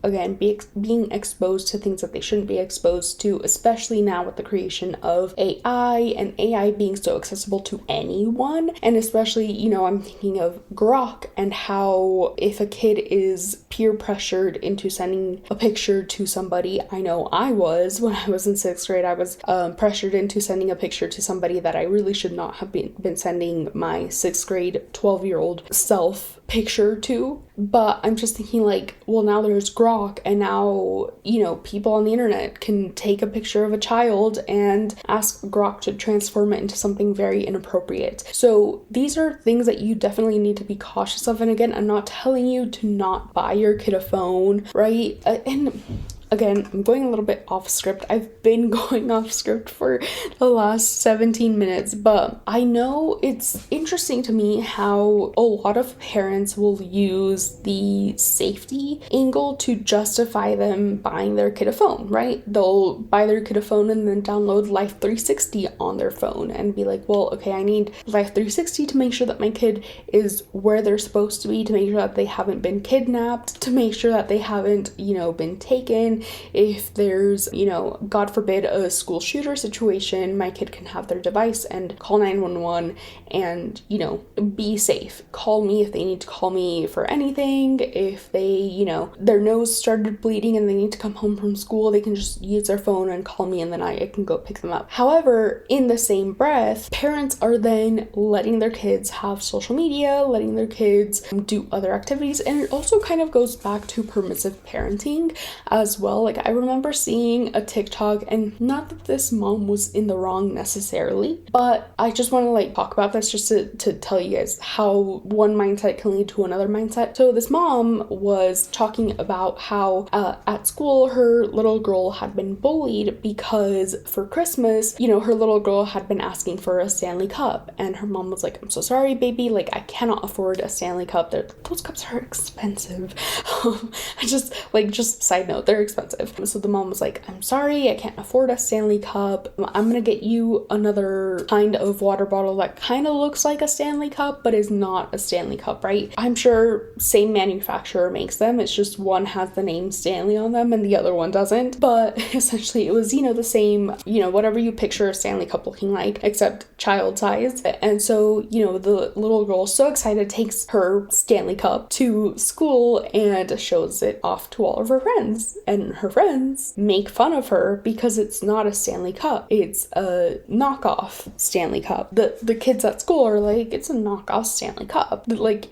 again, being exposed to things that they shouldn't be exposed to, especially now with the creation of AI, and AI being so accessible to anyone. And especially, I'm thinking of Grok, and how if a kid is peer pressured into sending a picture to somebody, I know I was, when I was in 6th grade, I was pressured into sending a picture to somebody that I really should not have been sending my 6th grade 12-year-old self picture to. But I'm just thinking now there's Grok, and now, people on the internet can take a picture of a child and ask Grok to transform it into something very inappropriate. So these are things that you definitely need to be cautious of. And again, I'm not telling you to not buy your kid a phone, right? And again, I'm going a little bit off script. I've been going off script for the last 17 minutes, but I know it's interesting to me how a lot of parents will use the safety angle to justify them buying their kid a phone, right? They'll buy their kid a phone and then download Life 360 on their phone and be like, well, okay, I need Life 360 to make sure that my kid is where they're supposed to be, to make sure that they haven't been kidnapped, to make sure that they haven't, been taken, happen. If there's, God forbid, a school shooter situation, my kid can have their device and call 911 and, be safe. Call me if they need to call me for anything. If they, their nose started bleeding and they need to come home from school, they can just use their phone and call me, and then I can go pick them up. However, in the same breath, parents are then letting their kids have social media, letting their kids do other activities, and it also kind of goes back to permissive parenting as well. Like, I remember seeing a TikTok, and not that this mom was in the wrong necessarily, but I just want to talk about this just to tell you guys how one mindset can lead to another mindset. So this mom was talking about how at school her little girl had been bullied because for Christmas, her little girl had been asking for a Stanley Cup, and her mom was like, "I'm so sorry, baby, I cannot afford a Stanley Cup. Those cups are expensive." Just side note, they're expensive. So the mom was like, "I'm sorry, I can't afford a Stanley Cup. I'm gonna get you another kind of water bottle that kind of looks like a Stanley Cup but is not a Stanley Cup," right? I'm sure same manufacturer makes them, it's just one has the name Stanley on them and the other one doesn't. But essentially it was, the same, whatever you picture a Stanley Cup looking like, except child size. And so, the little girl, so excited, takes her Stanley Cup to school and shows it off to all of her friends. And her friends make fun of her because it's not a Stanley Cup. It's a knockoff Stanley Cup. The kids at school are like, "It's a knockoff Stanley Cup.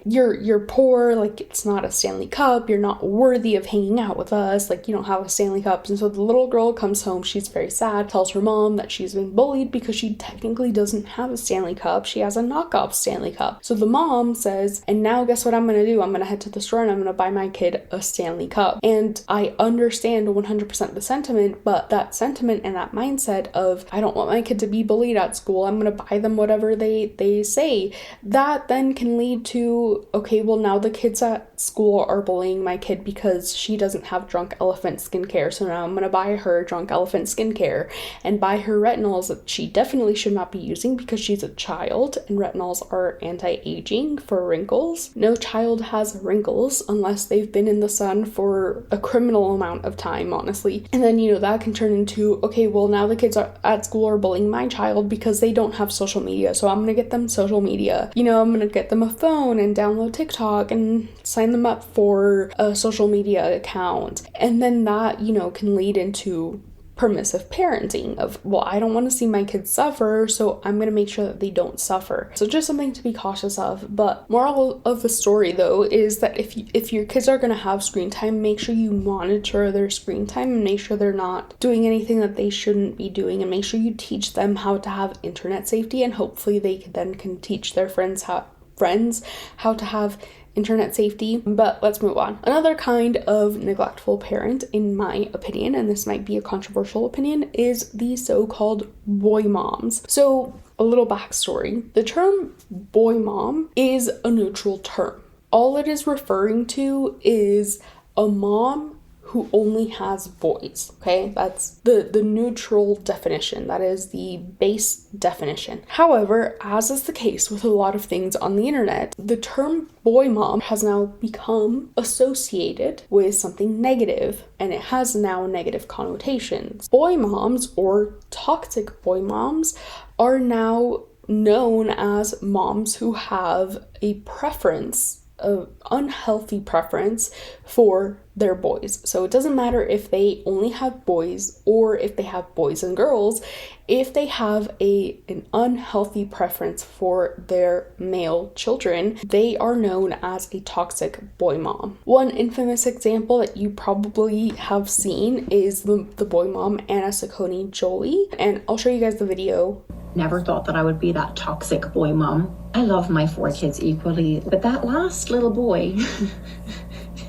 You're poor. It's not a Stanley Cup. You're not worthy of hanging out with us. You don't have a Stanley Cup." And so the little girl comes home. She's very sad, tells her mom that she's been bullied because she technically doesn't have a Stanley Cup. She has a knockoff Stanley Cup. So the mom says, "And now guess what I'm going to do? I'm going to head to the store and I'm going to buy my kid a Stanley Cup." And I understand 100% the sentiment, but that sentiment and that mindset of, "I don't want my kid to be bullied at school, I'm going to buy them whatever they say," that then can lead to, okay, well, now the kids at school are bullying my kid because she doesn't have Drunk Elephant skincare, so now I'm going to buy her Drunk Elephant skincare and buy her retinols that she definitely should not be using because she's a child, and retinols are anti-aging for wrinkles. No child has wrinkles unless they've been in the sun for a criminal amount of time, honestly. And then, that can turn into, okay, well, now the kids at school are bullying my child because they don't have social media, so I'm gonna get them social media. I'm gonna get them a phone and download TikTok and sign them up for a social media account. And then that, can lead into permissive parenting of, well, I don't want to see my kids suffer, so I'm going to make sure that they don't suffer. So just something to be cautious of. But moral of the story, though, is that if your kids are going to have screen time, make sure you monitor their screen time and make sure they're not doing anything that they shouldn't be doing, and make sure you teach them how to have internet safety, and hopefully they can teach their friends how to have internet safety. But let's move on. Another kind of neglectful parent, in my opinion, and this might be a controversial opinion, is the so-called boy moms. So a little backstory. The term boy mom is a neutral term. All it is referring to is a mom who only has boys, okay? That's the neutral definition. That is the base definition. However, as is the case with a lot of things on the internet, the term boy mom has now become associated with something negative, and it has now negative connotations. Boy moms, or toxic boy moms, are now known as moms who have a preference, an unhealthy preference for their boys. So it doesn't matter if they only have boys or if they have boys and girls. If they have an unhealthy preference for their male children, they are known as a toxic boy mom. One infamous example that you probably have seen is the boy mom Anna Saccone Jolie, and I'll show you guys the video. Never thought that I would be that toxic boy mom. I love my 4 kids equally, but that last little boy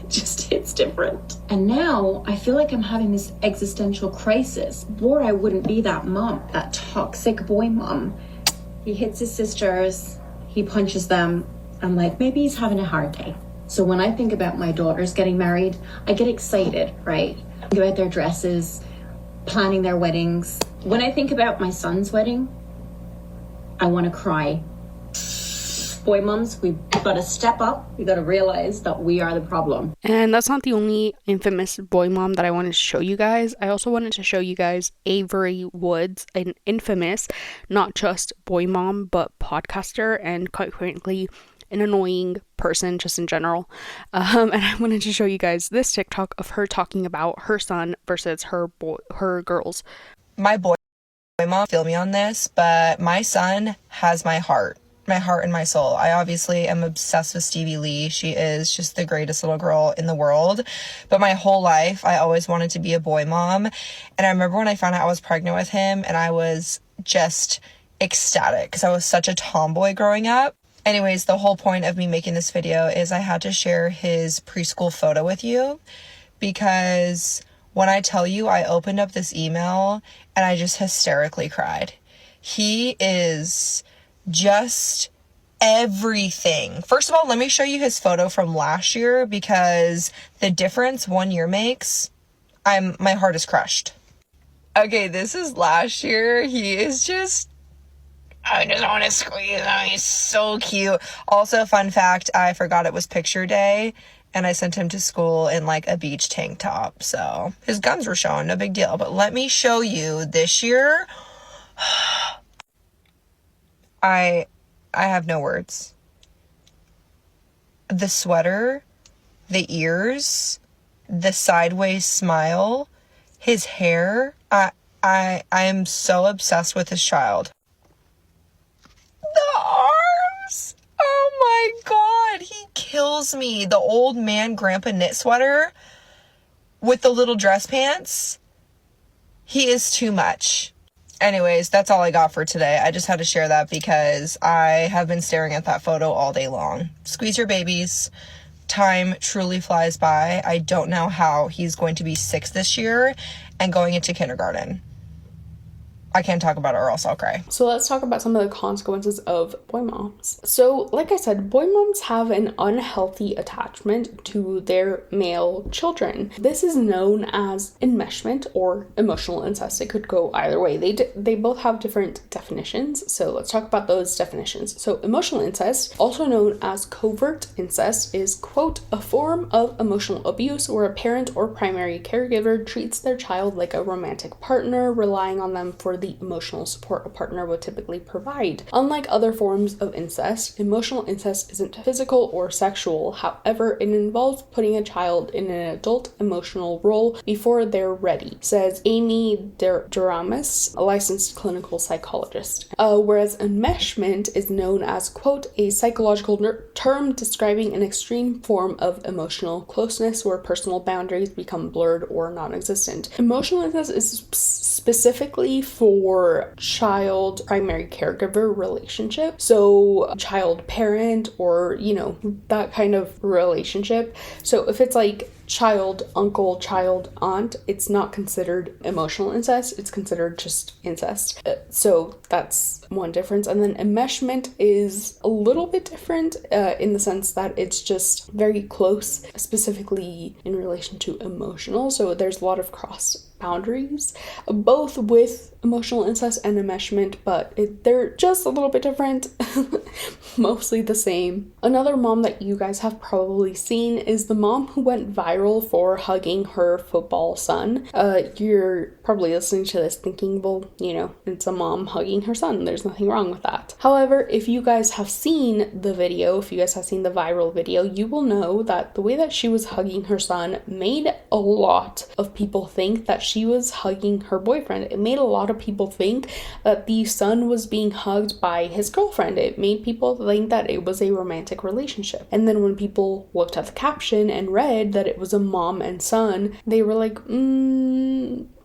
just hits different. And now I feel like I'm having this existential crisis. Before I wouldn't be that mom, that toxic boy mom. He hits his sisters, he punches them. I'm like, maybe he's having a hard day. So when I think about my daughters getting married, I get excited, right? Think about their dresses, planning their weddings. When I think about my son's wedding, I want to cry. boy moms, we've got to step up. We've got to realize that we are the problem. And that's not the only infamous boy mom that I wanted to show you guys. I also wanted to show you guys Avery Woods, an infamous, not just boy mom, but podcaster, and quite frankly, an annoying person just in general. And I wanted to show you guys this TikTok of her talking about her son versus her girls. My boy mom feel me on this, but my son has my heart and my soul. I obviously am obsessed with Stevie Lee. She is just the greatest little girl in the world. But my whole life, I always wanted to be a boy mom. And I remember when I found out I was pregnant with him, and I was just ecstatic because I was such a tomboy growing up. Anyways, the whole point of me making this video is I had to share his preschool photo with you, because when I tell you, I opened up this email and I just hysterically cried. He is just everything. First of all, let me show you his photo from last year, because the difference 1 year makes, my heart is crushed. Okay, this is last year. He is just, I just want to squeeze him. He's so cute. Also, fun fact, I forgot it was picture day, and I sent him to school in like a beach tank top. So his guns were showing, no big deal. But let me show you this year. I have no words. The sweater, the ears, the sideways smile, his hair. I am so obsessed with this child. The arms! Oh my god, he kills me. The old man grandpa knit sweater with the little dress pants. He is too much. Anyways, that's all I got for today. I just had to share that because I have been staring at that photo all day long. Squeeze your babies. Time truly flies by. I don't know how he's going to be 6 this year and going into kindergarten. I can't talk about it or else I'll cry. So let's talk about some of the consequences of boy moms. So like I said, boy moms have an unhealthy attachment to their male children. This is known as enmeshment or emotional incest. It could go either way. They both have different definitions. So let's talk about those definitions. So emotional incest, also known as covert incest, is, quote, a form of emotional abuse where a parent or primary caregiver treats their child like a romantic partner, relying on them for the emotional support a partner would typically provide. Unlike other forms of incest, emotional incest isn't physical or sexual. However, it involves putting a child in an adult emotional role before they're ready, says Amy Duramus, a licensed clinical psychologist. Whereas enmeshment is known as, quote, a psychological term describing an extreme form of emotional closeness where personal boundaries become blurred or non-existent. Emotional incest is specifically for child primary caregiver relationship, so child parent or that kind of relationship. So if it's like child uncle, child aunt, it's not considered emotional incest, it's considered just incest. So that's one difference. And then enmeshment is a little bit different in the sense that it's just very close, specifically in relation to emotional. So there's a lot of cross boundaries, both with emotional incest and enmeshment, but they're just a little bit different. Mostly the same. Another mom that you guys have probably seen is the mom who went viral for hugging her football son. You're probably listening to this thinking, well, it's a mom hugging her son. There's nothing wrong with that. However, if you guys have seen the video, if you guys have seen the viral video, you will know that the way that she was hugging her son made a lot of people think that she was hugging her boyfriend. It made a lot of people think that the son was being hugged by his girlfriend. It made people think that it was a romantic relationship. And then when people looked at the caption and read that it was a mom and son, they were like,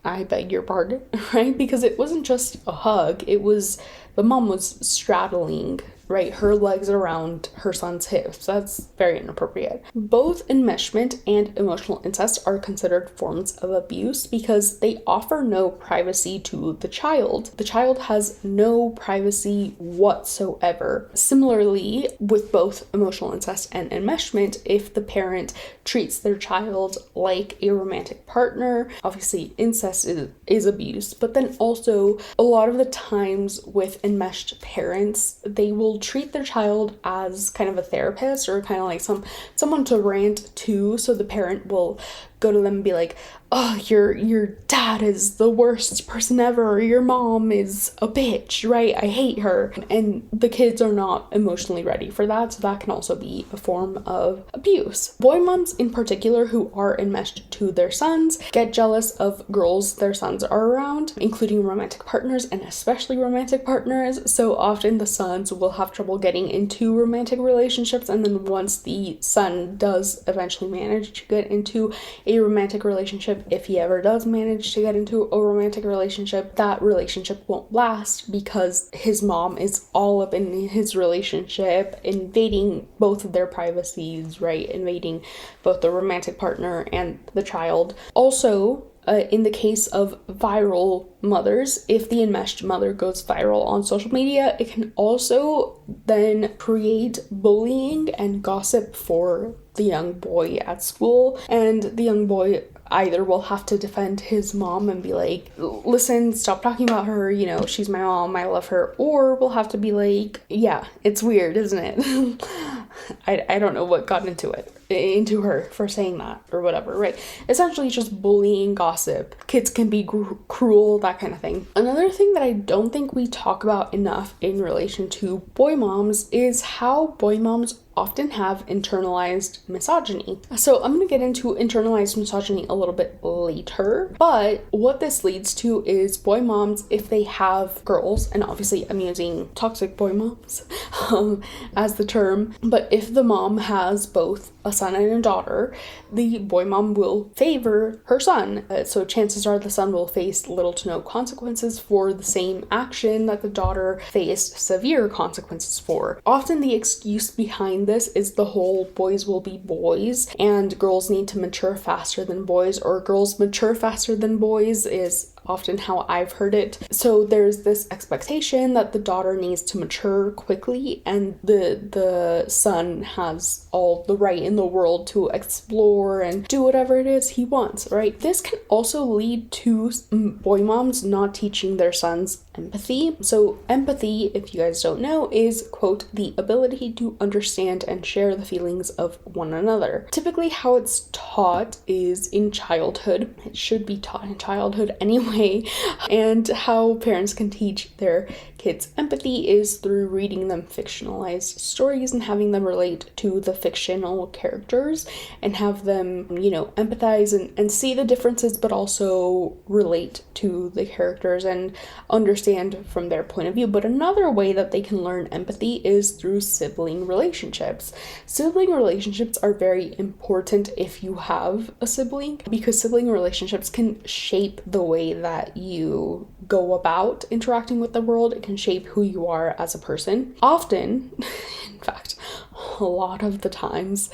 I beg your pardon, right? Because it wasn't just a hug. It was, the mom was straddling, right, her legs around her son's hips. That's very inappropriate. Both enmeshment and emotional incest are considered forms of abuse because they offer no privacy to the child. The child has no privacy whatsoever. Similarly, with both emotional incest and enmeshment, if the parent treats their child like a romantic partner, obviously incest is abuse, but then also a lot of the times with enmeshed parents, they will will treat their child as kind of a therapist, or kind of like someone to rant to. So the parent will go to them and be like, oh, your dad is the worst person ever, or your mom is a bitch, right? I hate her. And the kids are not emotionally ready for that, so that can also be a form of abuse. Boy moms in particular who are enmeshed to their sons get jealous of girls their sons are around, including romantic partners, and especially romantic partners. So often the sons will have trouble getting into romantic relationships, and then once the son does eventually manage to get into a romantic relationship, if he ever does manage to get into a romantic relationship, that relationship won't last because his mom is all up in his relationship, invading both of their privacies, right? Invading both the romantic partner and the child. Also, in the case of viral mothers, if the enmeshed mother goes viral on social media, it can also then create bullying and gossip for the young boy at school, and the young boy either will have to defend his mom and be like, listen, stop talking about her, you know, she's my mom, I love her, or will have to be like, yeah, it's weird, isn't it? I don't know what got into her for saying that or whatever, right? Essentially just bullying, gossip. Kids can be cruel, that kind of thing. Another thing that I don't think we talk about enough in relation to boy moms is how boy moms often have internalized misogyny. So I'm going to get into internalized misogyny a little bit later, but what this leads to is boy moms, if they have girls, and obviously I'm using toxic boy moms as the term, but if the mom has both a son and a daughter, the boy mom will favor her son. So chances are the son will face little to no consequences for the same action that the daughter faced severe consequences for. Often the excuse behind this is the whole boys will be boys and girls need to mature faster than boys, or girls mature faster than boys is often how I've heard it. So there's this expectation that the daughter needs to mature quickly and the son has all the right in the world to explore and do whatever it is he wants, right? This can also lead to boy moms not teaching their sons empathy. So empathy, if you guys don't know, is, quote, the ability to understand and share the feelings of one another. Typically how it's taught is in childhood. It should be taught in childhood anyway. And how parents can teach their kids empathy is through reading them fictionalized stories and having them relate to the fictional characters and have them, you know, empathize and see the differences, but also relate to the characters and understand from their point of view. But another way that they can learn empathy is through sibling relationships. Sibling relationships are very important if you have a sibling, because sibling relationships can shape the way that you go about interacting with the world. It can shape who you are as a person. Often, in fact, a lot of the times,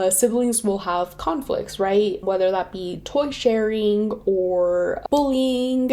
siblings will have conflicts, right? Whether that be toy sharing or bullying,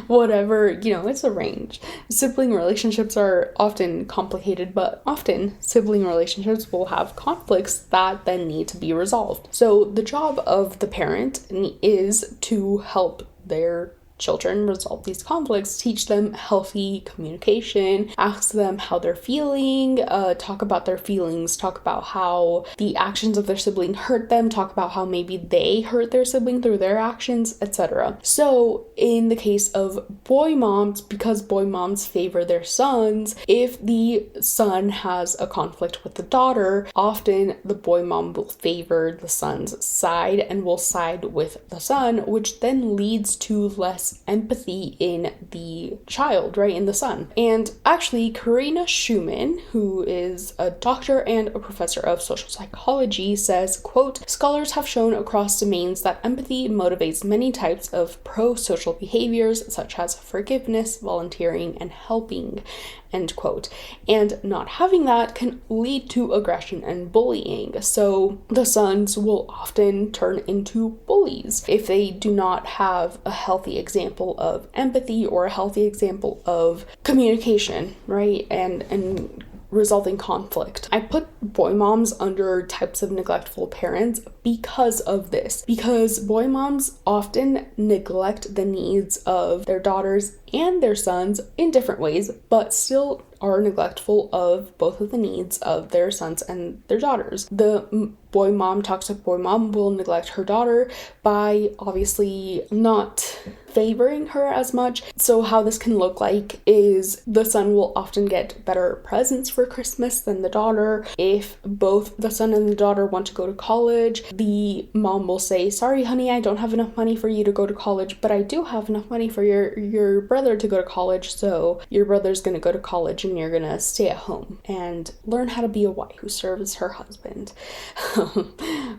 whatever, you know, it's a range. Sibling relationships are often complicated, but often sibling relationships will have conflicts that then need to be resolved. So the job of the parent is to help their children resolve these conflicts, teach them healthy communication, ask them how they're feeling, talk about their feelings, talk about how the actions of their sibling hurt them, talk about how maybe they hurt their sibling through their actions, etc. So in the case of boy moms, because boy moms favor their sons, if the son has a conflict with the daughter, often the boy mom will favor the son's side and will side with the son, which then leads to less empathy in the child, right, in the son. And actually, Karina Schumann, who is a doctor and a professor of social psychology, says, quote, scholars have shown across domains that empathy motivates many types of pro-social behaviors such as forgiveness, volunteering, and helping, end quote. And not having that can lead to aggression and bullying. So the sons will often turn into bullies if they do not have a healthy example of empathy or a healthy example of communication, right? And resolving conflict. I put boy moms under types of neglectful parents because of this, because boy moms often neglect the needs of their daughters and their sons in different ways, but still are neglectful of both of the needs of their sons and their daughters. The toxic boy mom will neglect her daughter by obviously not favoring her as much. So how this can look like is the son will often get better presents for Christmas than the daughter. If both the son and the daughter want to go to college, the mom will say, sorry honey, I don't have enough money for you to go to college, but I do have enough money for your brother to go to college, so your brother's gonna go to college and you're gonna stay at home and learn how to be a wife who serves her husband.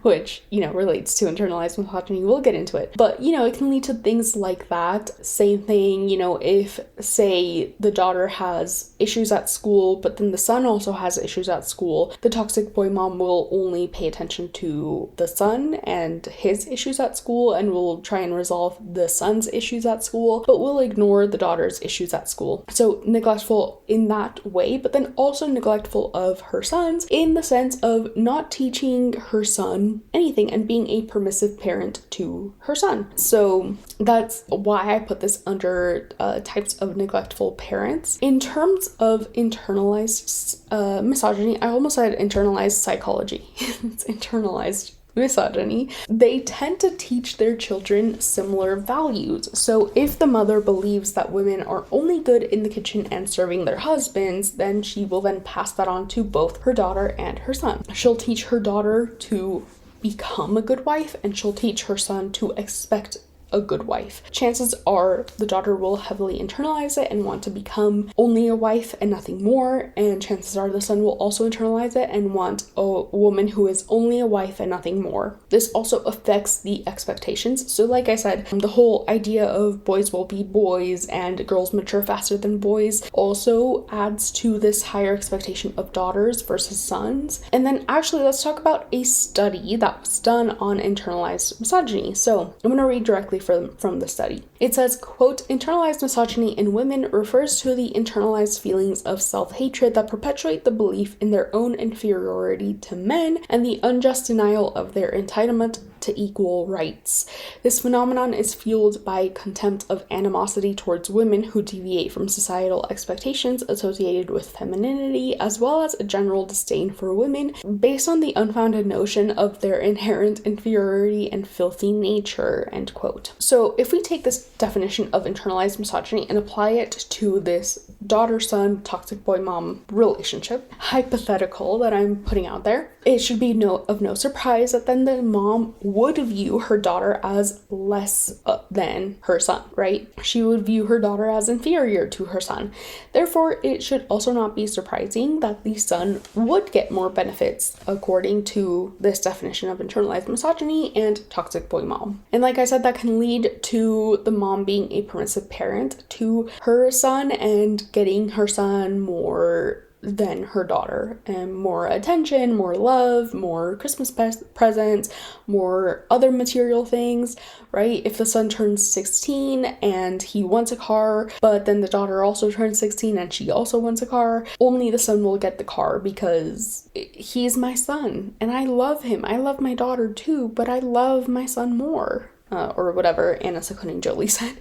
Which, relates to internalized misogyny. We'll get into it. But, it can lead to things like that. Same thing, if, say, the daughter has issues at school, but then the son also has issues at school, the toxic boy mom will only pay attention to the son and his issues at school and will try and resolve the son's issues at school, but will ignore the daughter's issues at school. So neglectful in that way, but then also neglectful of her sons in the sense of not teaching her son anything and being a permissive parent to her son. So that's why I put this under types of neglectful parents. In terms of internalized misogyny, I almost said internalized psychology. It's internalized misogyny. They tend to teach their children similar values. So if the mother believes that women are only good in the kitchen and serving their husbands, then she will then pass that on to both her daughter and her son. She'll teach her daughter to become a good wife, and she'll teach her son to expect a good wife. Chances are the daughter will heavily internalize it and want to become only a wife and nothing more, and chances are the son will also internalize it and want a woman who is only a wife and nothing more. This also affects the expectations. So like I said, the whole idea of boys will be boys and girls mature faster than boys also adds to this higher expectation of daughters versus sons. And then actually let's talk about a study that was done on internalized misogyny. So I'm going to read directly from the study. It says, quote, internalized misogyny in women refers to the internalized feelings of self-hatred that perpetuate the belief in their own inferiority to men and the unjust denial of their entitlement to equal rights. This phenomenon is fueled by contempt of animosity towards women who deviate from societal expectations associated with femininity, as well as a general disdain for women based on the unfounded notion of their inherent inferiority and filthy nature, end quote. So if we take this definition of internalized misogyny and apply it to this daughter-son, toxic boy-mom relationship hypothetical that I'm putting out there, it should be of no surprise that then the mom would view her daughter as less than her son, right? She would view her daughter as inferior to her son. Therefore, it should also not be surprising that the son would get more benefits according to this definition of internalized misogyny and toxic boy mom. And like I said, that can lead to the mom being a permissive parent to her son and getting her son more than her daughter, and more attention, more love, more Christmas presents, more other material things, right? If the son turns 16 and he wants a car, but then the daughter also turns 16 and she also wants a car, only the son will get the car because he's my son and I love him. I love my daughter too, but I love my son more. Or whatever Anna Secundin Jolie said.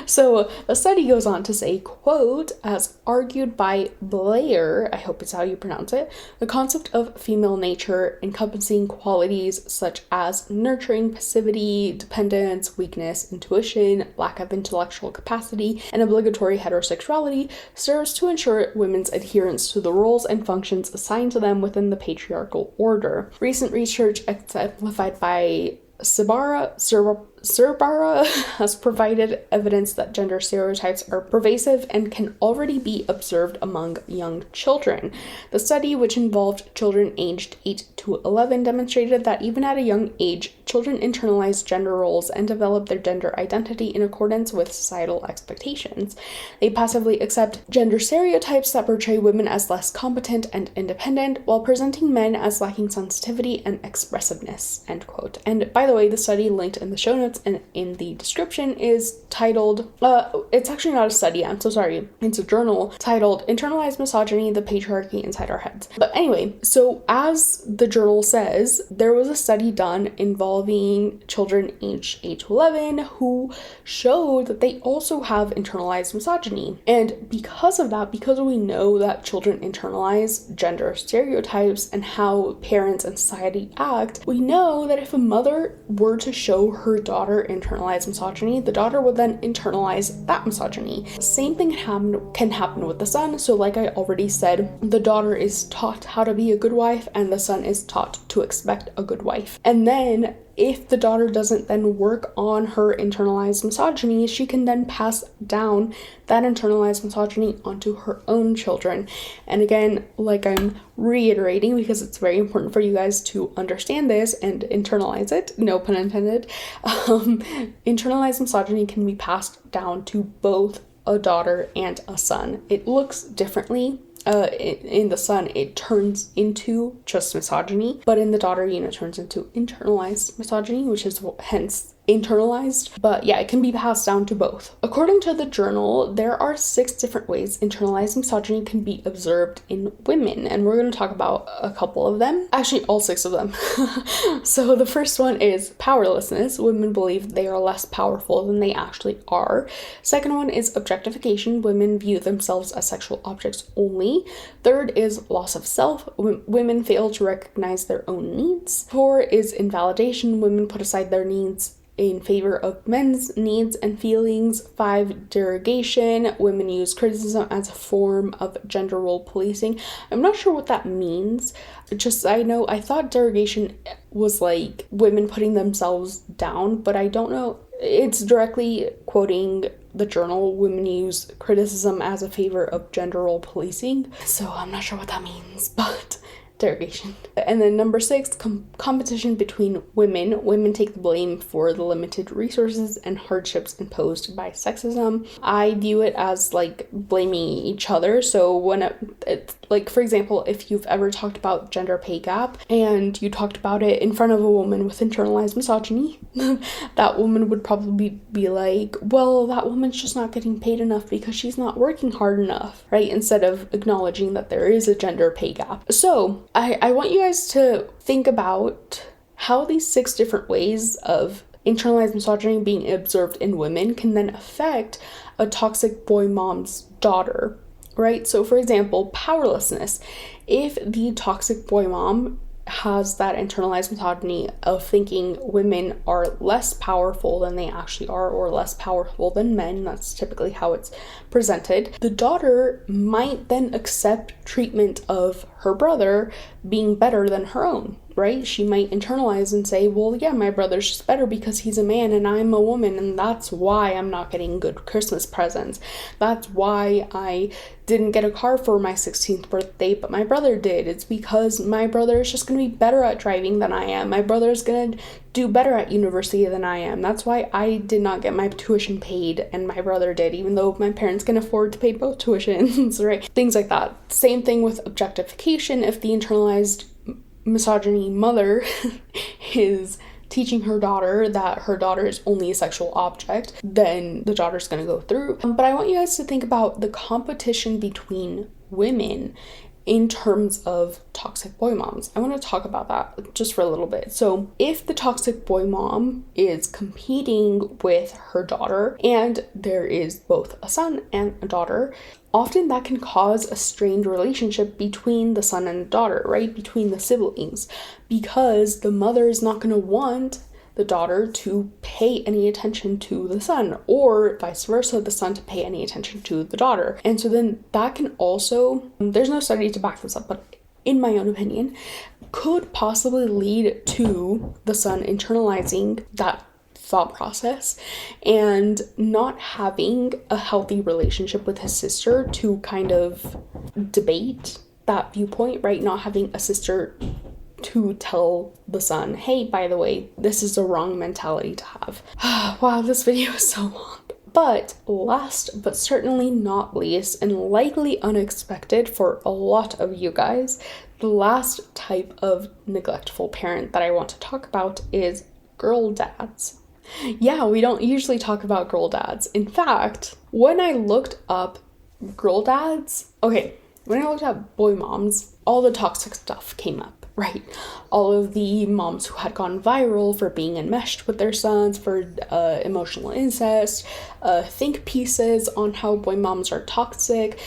So the study goes on to say, quote, as argued by Blair, I hope it's how you pronounce it, the concept of female nature encompassing qualities such as nurturing, passivity, dependence, weakness, intuition, lack of intellectual capacity, and obligatory heterosexuality serves to ensure women's adherence to the roles and functions assigned to them within the patriarchal order. Recent research exemplified by Serbara has provided evidence that gender stereotypes are pervasive and can already be observed among young children. The study, which involved children aged 8 to 11, demonstrated that even at a young age, children internalize gender roles and develop their gender identity in accordance with societal expectations. They passively accept gender stereotypes that portray women as less competent and independent, while presenting men as lacking sensitivity and expressiveness, end quote. And by the way, the study linked in the show notes notes and in the description is titled, it's actually not a study, I'm so sorry, it's a journal titled Internalized Misogyny, the Patriarchy Inside Our Heads. But anyway, so as the journal says, there was a study done involving children aged 8 to 11 who showed that they also have internalized misogyny. And because of that, because we know that children internalize gender stereotypes and how parents and society act, we know that if a mother were to show her daughter internalized misogyny, the daughter would then internalize that misogyny. Same thing can happen with the son. So like I already said, the daughter is taught how to be a good wife and the son is taught to expect a good wife. And then if the daughter doesn't then work on her internalized misogyny, she can then pass down that internalized misogyny onto her own children. And again, like I'm reiterating because it's very important for you guys to understand this and internalize it, no pun intended, internalized misogyny can be passed down to both a daughter and a son. It looks differently. In the son, it turns into just misogyny, but in the daughter, it turns into internalized misogyny, which is hence internalized. But yeah, it can be passed down to both. According to the journal, there are 6 different ways internalized misogyny can be observed in women, and we're going to talk about a couple of them. Actually, all 6 of them. So the first one is powerlessness. Women believe they are less powerful than they actually are. Second one is objectification. Women view themselves as sexual objects only. Third is loss of self. Women fail to recognize their own needs. 4 is invalidation. Women put aside their needs in favor of men's needs and feelings. 5, derogation. Women use criticism as a form of gender role policing. I'm not sure what that means. I thought derogation was like women putting themselves down, but I don't know. It's directly quoting the journal. Women use criticism as a favor of gender role policing. So I'm not sure what that means, but derogation. And then number 6, competition between women. Women take the blame for the limited resources and hardships imposed by sexism. I view it as like blaming each other. So when it's like, for example, if you've ever talked about gender pay gap and you talked about it in front of a woman with internalized misogyny, that woman would probably be like, well, that woman's just not getting paid enough because she's not working hard enough, right? Instead of acknowledging that there is a gender pay gap. So I want you guys to think about how these 6 different ways of internalized misogyny being observed in women can then affect a toxic boy mom's daughter, right? So for example, powerlessness. If the toxic boy mom has that internalized misogyny of thinking women are less powerful than they actually are, or less powerful than men, that's typically how it's presented, the daughter might then accept treatment of her brother being better than her own, right? She might internalize and say, well, yeah, my brother's just better because he's a man and I'm a woman, and that's why I'm not getting good Christmas presents. That's why I didn't get a car for my 16th birthday, but my brother did. It's because my brother is just going to be better at driving than I am. My brother's going to do better at university than I am. That's why I did not get my tuition paid and my brother did, even though my parents can afford to pay both tuitions, right? Things like that. Same thing with objectification. If the internalized misogyny mother is teaching her daughter that her daughter is only a sexual object, then the daughter's going to go through. But I want you guys to think about the competition between women in terms of toxic boy moms. I want to talk about that just for a little bit. So if the toxic boy mom is competing with her daughter, and there is both a son and a daughter, often that can cause a strained relationship between the son and the daughter, right? Between the siblings, because the mother is not going to want the daughter to pay any attention to the son, or vice versa, the son to pay any attention to the daughter. And so then that can also, there's no study to back this up, but in my own opinion, could possibly lead to the son internalizing that thought process and not having a healthy relationship with his sister to kind of debate that viewpoint, right? Not having a sister to tell the son, hey, by the way, this is a wrong mentality to have. Wow, this video is so long. But last but certainly not least, and likely unexpected for a lot of you guys, the last type of neglectful parent that I want to talk about is girl dads. Yeah, we don't usually talk about girl dads. In fact, when I looked up girl dads, okay, when I looked up boy moms, all the toxic stuff came up, right? All of the moms who had gone viral for being enmeshed with their sons, for emotional incest, think pieces on how boy moms are toxic,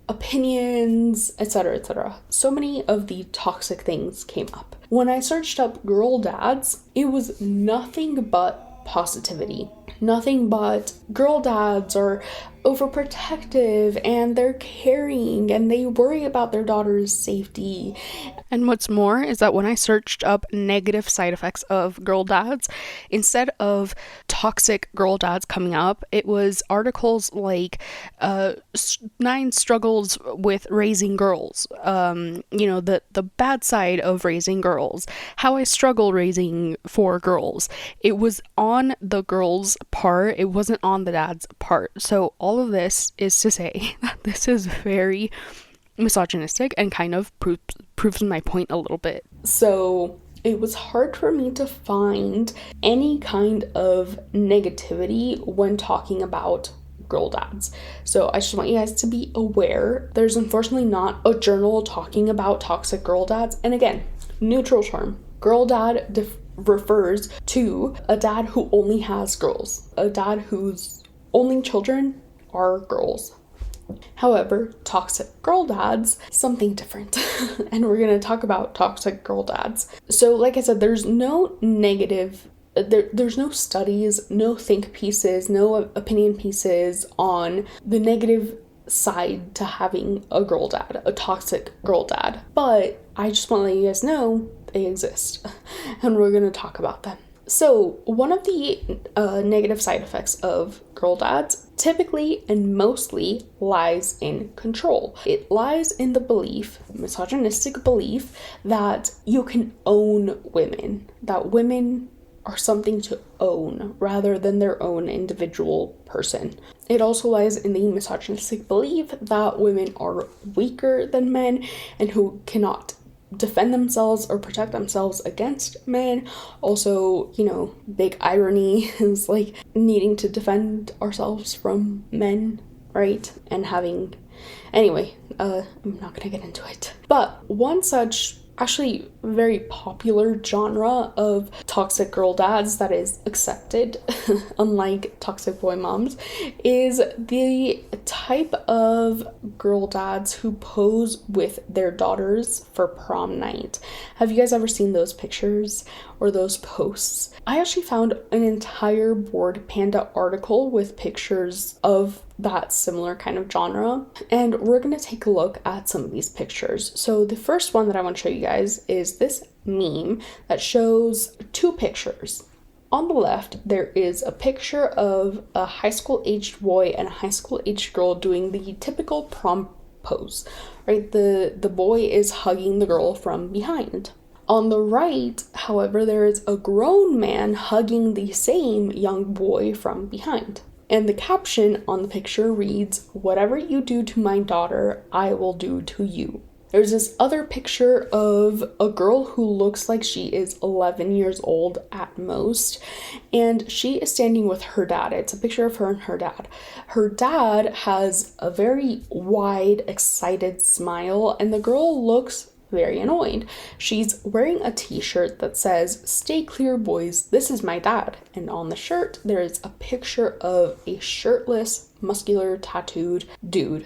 opinions, etc., etc. So many of the toxic things came up. When I searched up girl dads, it was nothing but positivity. Nothing but girl dads are overprotective and they're caring and they worry about their daughter's safety. And what's more is that when I searched up negative side effects of girl dads, instead of toxic girl dads coming up, it was articles like 9 struggles with raising girls, the bad side of raising girls, how I struggle raising 4 girls. It was on the girls' part, it wasn't on the dad's part. So all of this is to say that this is very misogynistic and kind of proves my point a little bit. So it was hard for me to find any kind of negativity when talking about girl dads. So I just want you guys to be aware. There's unfortunately not a journal talking about toxic girl dads. And again, neutral term. Girl dad refers to a dad who only has girls. A dad whose only children are girls. However, toxic girl dads, something different. And we're going to talk about toxic girl dads. So like I said, there's no negative, there's no studies, no think pieces, no opinion pieces on the negative side to having a girl dad, a toxic girl dad. But I just want to let you guys know they exist. And we're going to talk about them. So one of the negative side effects of girl dads typically and mostly lies in control. It lies in the belief, misogynistic belief, that you can own women, that women are something to own rather than their own individual person. It also lies in the misogynistic belief that women are weaker than men and who cannot defend themselves or protect themselves against men. Also, big irony is like needing to defend ourselves from men, right? And having, anyway, I'm not gonna get into it. But one such actually very popular genre of toxic girl dads that is accepted, unlike toxic boy moms, is the type of girl dads who pose with their daughters for prom night. Have you guys ever seen those pictures or those posts? I actually found an entire Bored Panda article with pictures of that similar kind of genre, and we're going to take a look at some of these pictures. So the first one that I want to show you guys is this meme that shows 2 pictures. On the left, there is a picture of a high school aged boy and a high school aged girl doing the typical prom pose, right? The boy is hugging the girl from behind. On the right, however, there is a grown man hugging the same young boy from behind. And the caption on the picture reads, "Whatever you do to my daughter, I will do to you." There's this other picture of a girl who looks like she is 11 years old at most, and she is standing with her dad. It's a picture of her and her dad. Her dad has a very wide, excited smile, and the girl looks very annoyed. She's wearing a t-shirt that says, "Stay clear, boys, this is my dad." And on the shirt, there is a picture of a shirtless, muscular, tattooed dude.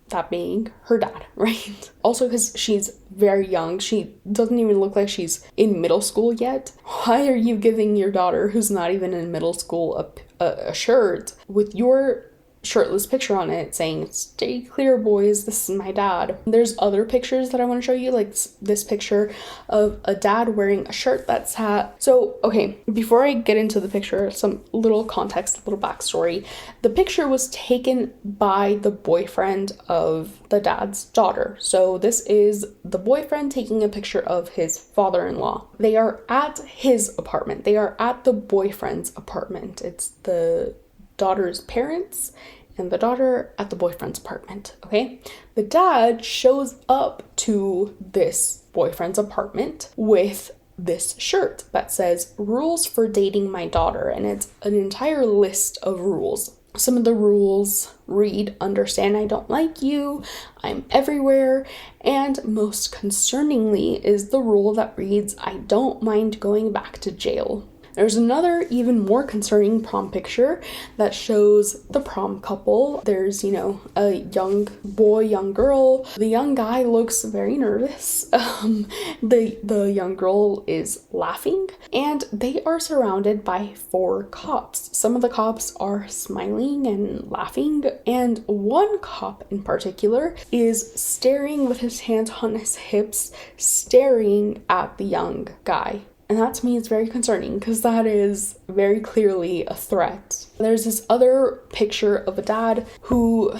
That being her dad, right? Also, because she's very young, she doesn't even look like she's in middle school yet. Why are you giving your daughter, who's not even in middle school, a shirt with your shirtless picture on it saying, "Stay clear, boys, this is my dad"? There's other pictures that I want to show you, like this picture of a dad wearing a shirt that's hat. So, okay, before I get into the picture, some little context, a little backstory. The picture was taken by the boyfriend of the dad's daughter. So this is the boyfriend taking a picture of his father-in-law. They are at his apartment. They are at the boyfriend's apartment. It's the daughter's parents and the daughter at the boyfriend's apartment, okay? The dad shows up to this boyfriend's apartment with this shirt that says rules for dating my daughter, and it's an entire list of rules. Some of the rules read, understand I don't like you, I'm everywhere, and most concerningly is the rule that reads, I don't mind going back to jail. There's another even more concerning prom picture that shows the prom couple. There's, a young boy, young girl. The young guy looks very nervous. The young girl is laughing, and they are surrounded by 4 cops. Some of the cops are smiling and laughing, and one cop in particular is staring with his hands on his hips, staring at the young guy. And that to me is very concerning because that is very clearly a threat. There's this other picture of a dad who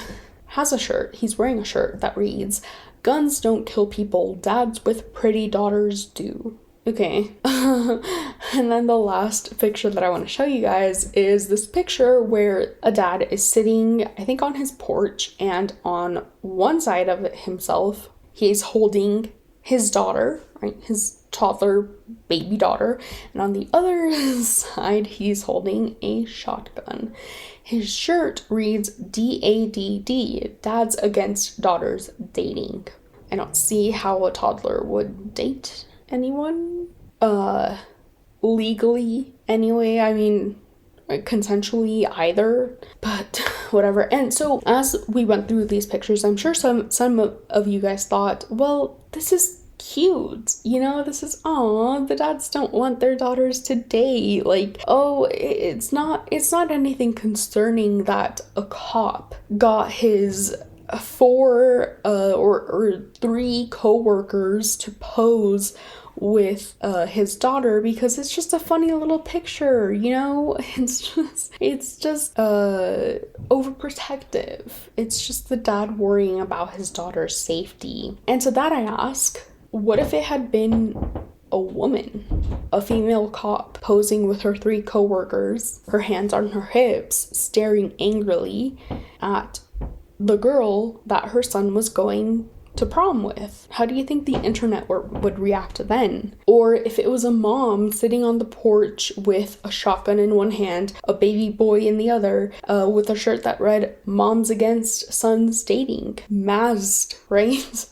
has a shirt. He's wearing a shirt that reads, guns don't kill people, dads with pretty daughters do. Okay. And then the last picture that I want to show you guys is this picture where a dad is sitting, I think, on his porch, and on one side of it himself, he's holding his daughter, right? His toddler baby daughter, and on the other side he's holding a shotgun. His shirt reads DADD, Dads Against Daughters Dating. I don't see how a toddler would date anyone legally anyway. I mean, consensually either, but whatever. And so as we went through these pictures, I'm sure some of you guys thought, well, this is cute, this is, the dads don't want their daughters to date. Like, oh, it's not anything concerning that a cop got his 4 or 3 co-workers to pose with his daughter because it's just a funny little picture, it's just overprotective. It's just the dad worrying about his daughter's safety. And to that I ask, what if it had been a woman, a female cop posing with her 3 co-workers, her hands on her hips, staring angrily at the girl that her son was going to prom with? How do you think the internet would react then? Or if it was a mom sitting on the porch with a shotgun in one hand, a baby boy in the other, with a shirt that read Moms Against Sons Dating, masked, right?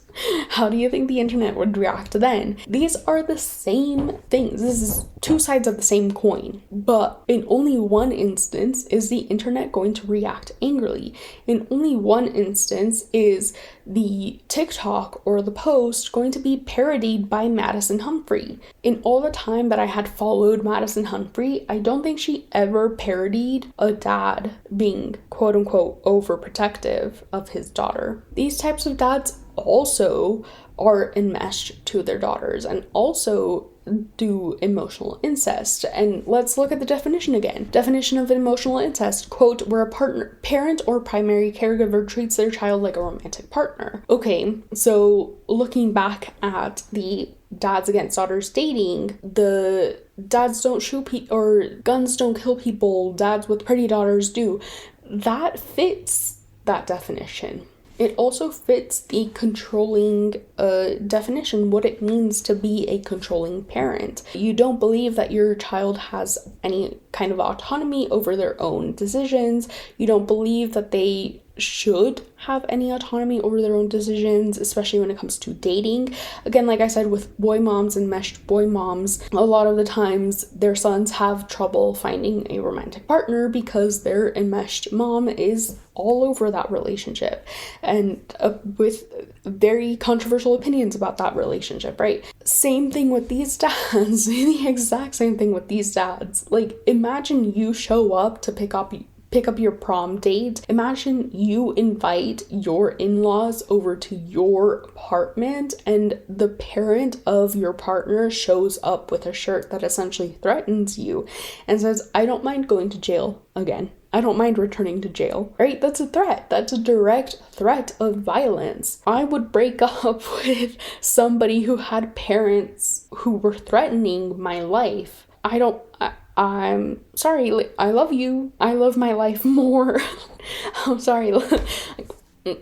How do you think the internet would react then? These are the same things. This is 2 sides of the same coin. But in only one instance is the internet going to react angrily. In only one instance is the TikTok or the post going to be parodied by Madison Humphrey. In all the time that I had followed Madison Humphrey, I don't think she ever parodied a dad being quote unquote overprotective of his daughter. These types of dads also are enmeshed to their daughters and also do emotional incest. And let's look at the definition again. Definition of emotional incest, quote, where a parent or primary caregiver treats their child like a romantic partner. Okay, so looking back at the Dads Against Daughters Dating, the dads don't shoot people, or guns don't kill people, dads with pretty daughters do. That fits that definition. It also fits the controlling definition, what it means to be a controlling parent. You don't believe that your child has any kind of autonomy over their own decisions. You don't believe that they should have any autonomy over their own decisions, especially when it comes to dating. Again, like I said, with boy moms and meshed boy moms, a lot of the times their sons have trouble finding a romantic partner because their enmeshed mom is all over that relationship and with very controversial opinions about that relationship, right? Same thing with these dads. The exact same thing with these dads. Like, imagine you show up to pick up your prom date. Imagine you invite your in-laws over to your apartment and the parent of your partner shows up with a shirt that essentially threatens you and says, I don't mind going to jail again. I don't mind returning to jail, right? That's a threat. That's a direct threat of violence. I would break up with somebody who had parents who were threatening my life. I'm sorry, I love you. I love my life more. I'm sorry.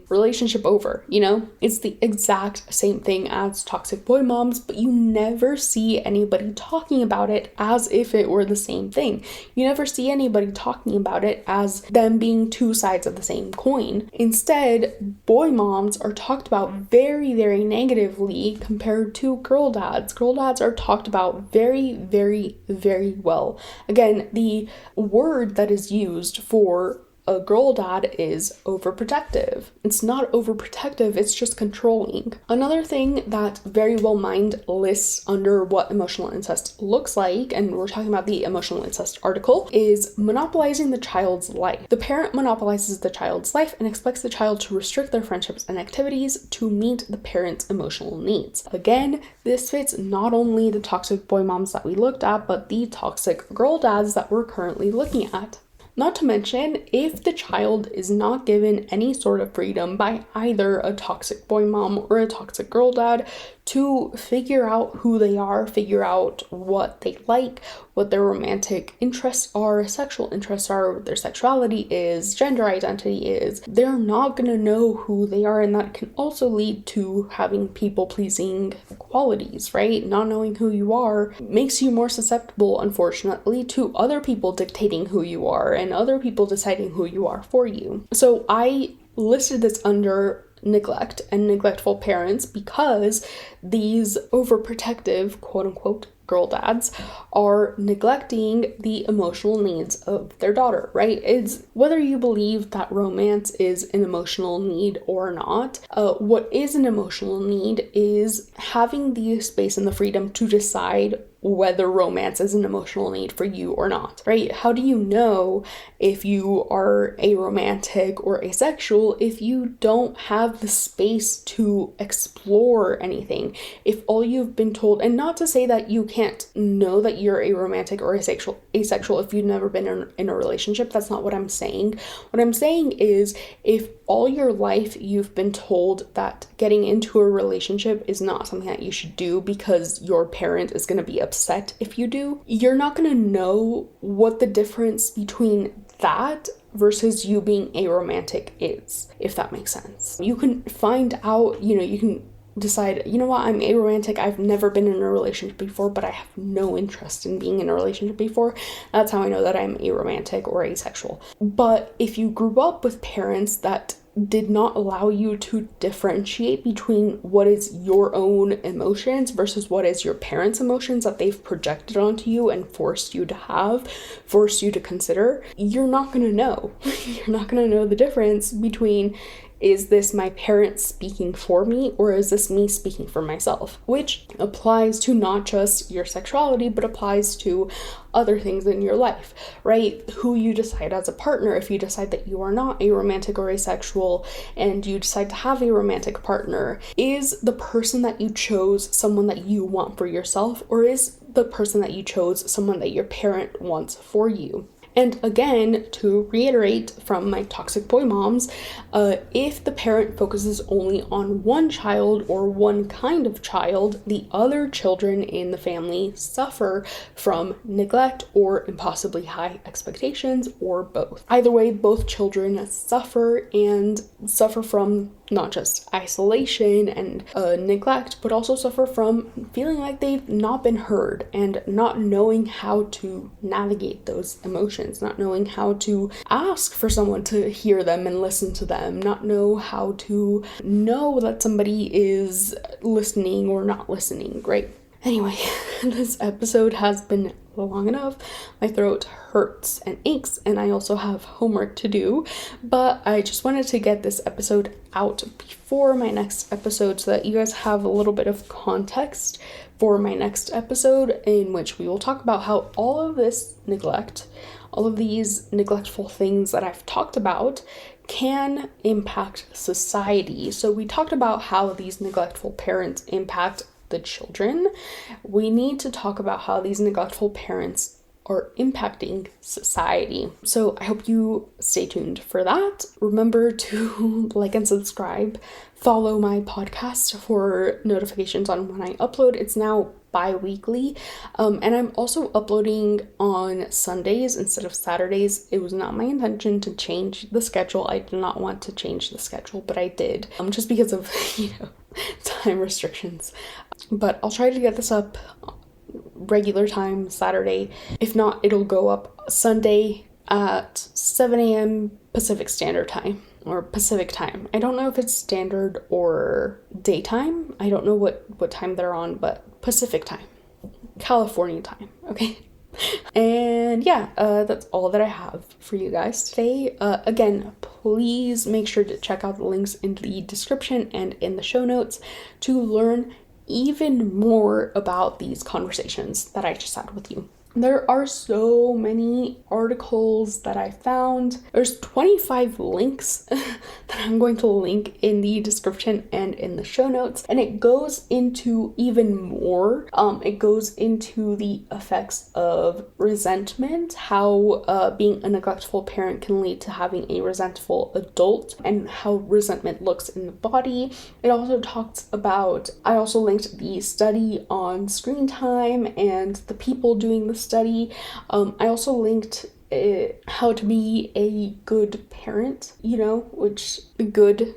relationship over, you know? It's the exact same thing as toxic boy moms, but you never see anybody talking about it as if it were the same thing. You never see anybody talking about it as them being two sides of the same coin. Instead, boy moms are talked about very, very negatively compared to girl dads. Girl dads are talked about very, very, very well. Again, the word that is used for a girl dad is overprotective. It's not overprotective, it's just controlling. Another thing that Very Well Mind lists under what emotional incest looks like, and we're talking about the emotional incest article, is monopolizing the child's life. The parent monopolizes the child's life and expects the child to restrict their friendships and activities to meet the parent's emotional needs. Again, this fits not only the toxic boy moms that we looked at, but the toxic girl dads that we're currently looking at. Not to mention, if the child is not given any sort of freedom by either a toxic boy mom or a toxic girl dad to figure out who they are, figure out what they like, what their romantic interests are, sexual interests are, what their sexuality is, gender identity is, they're not gonna know who they are, and that can also lead to having people-pleasing qualities, right? Not knowing who you are makes you more susceptible, unfortunately, to other people dictating who you are and other people deciding who you are for you. So I listed this under neglect and neglectful parents because these overprotective, quote-unquote, girl dads are neglecting the emotional needs of their daughter, right? It's whether you believe that romance is an emotional need or not. What is an emotional need is having the space and the freedom to decide whether romance is an emotional need for you or not, right? How do you know if you are aromantic or asexual if you don't have the space to explore anything? If all you've been told, and not to say that you can't know that you're aromantic or asexual if you've never been in a relationship, that's not what I'm saying. What I'm saying is if all your life you've been told that getting into a relationship is not something that you should do because your parent is going to be upset if you do, you're not going to know what the difference between that versus you being aromantic is, if that makes sense. You can find out, you can decide, you know what, I'm aromantic, I've never been in a relationship before, but I have no interest in being in a relationship before. That's how I know that I'm aromantic or asexual. But if you grew up with parents that did not allow you to differentiate between what is your own emotions versus what is your parents' emotions that they've projected onto you and forced you to consider, you're not going to know. You're not going to know the difference between, is this my parents speaking for me or is this me speaking for myself? Which applies to not just your sexuality, but applies to other things in your life, right? Who you decide as a partner. If you decide that you are not aromantic or asexual and you decide to have a romantic partner, is the person that you chose someone that you want for yourself, or is the person that you chose someone that your parent wants for you? And again, to reiterate from my toxic boy moms, if the parent focuses only on one child or one kind of child, the other children in the family suffer from neglect or impossibly high expectations, or both. Either way, both children suffer from not just isolation and neglect, but also suffer from feeling like they've not been heard and not knowing how to navigate those emotions, not knowing how to ask for someone to hear them and listen to them, not know how to know that somebody is listening or not listening, right? Anyway, this episode has been long enough. My throat hurts and aches, and I also have homework to do, but I just wanted to get this episode out before my next episode so that you guys have a little bit of context for my next episode, in which we will talk about how all of this neglect, all of these neglectful things that I've talked about can impact society. So we talked about how these neglectful parents impact the children. We need to talk about how these neglectful parents are impacting society. So I hope you stay tuned for that. Remember to like and subscribe. Follow my podcast for notifications on when I upload. It's now bi-weekly, and I'm also uploading on Sundays instead of Saturdays. It was not my intention to change the schedule. I did not want to change the schedule, but I did, just because of time restrictions. But I'll try to get this up regular time Saturday. If not, it'll go up Sunday at 7 a.m. Pacific Standard Time, or Pacific Time. I don't know if it's standard or daytime. I don't know what time they're on, but Pacific Time, California time, okay? And yeah, that's all that I have for you guys today. Again, please make sure to check out the links in the description and in the show notes to learn even more about these conversations that I just had with you. There are so many articles that I found. There's 25 links that I'm going to link in the description and in the show notes, and it goes into even more. It goes into the effects of resentment, how being a neglectful parent can lead to having a resentful adult, and how resentment looks in the body. It also talks about, I also linked the study on screen time and the people doing the study. I also linked how to be a good parent, which a good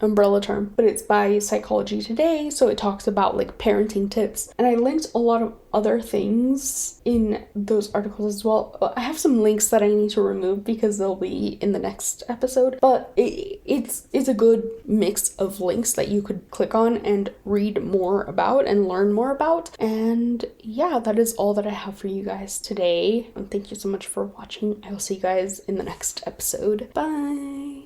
umbrella term, but it's by Psychology Today, so it talks about like parenting tips. And I linked a lot of other things in those articles as well. I have some links that I need to remove because they'll be in the next episode, but it's a good mix of links that you could click on and read more about and learn more about. And yeah, that is all that I have for you guys today. And thank you so much for watching. I will see you guys in the next episode. Bye!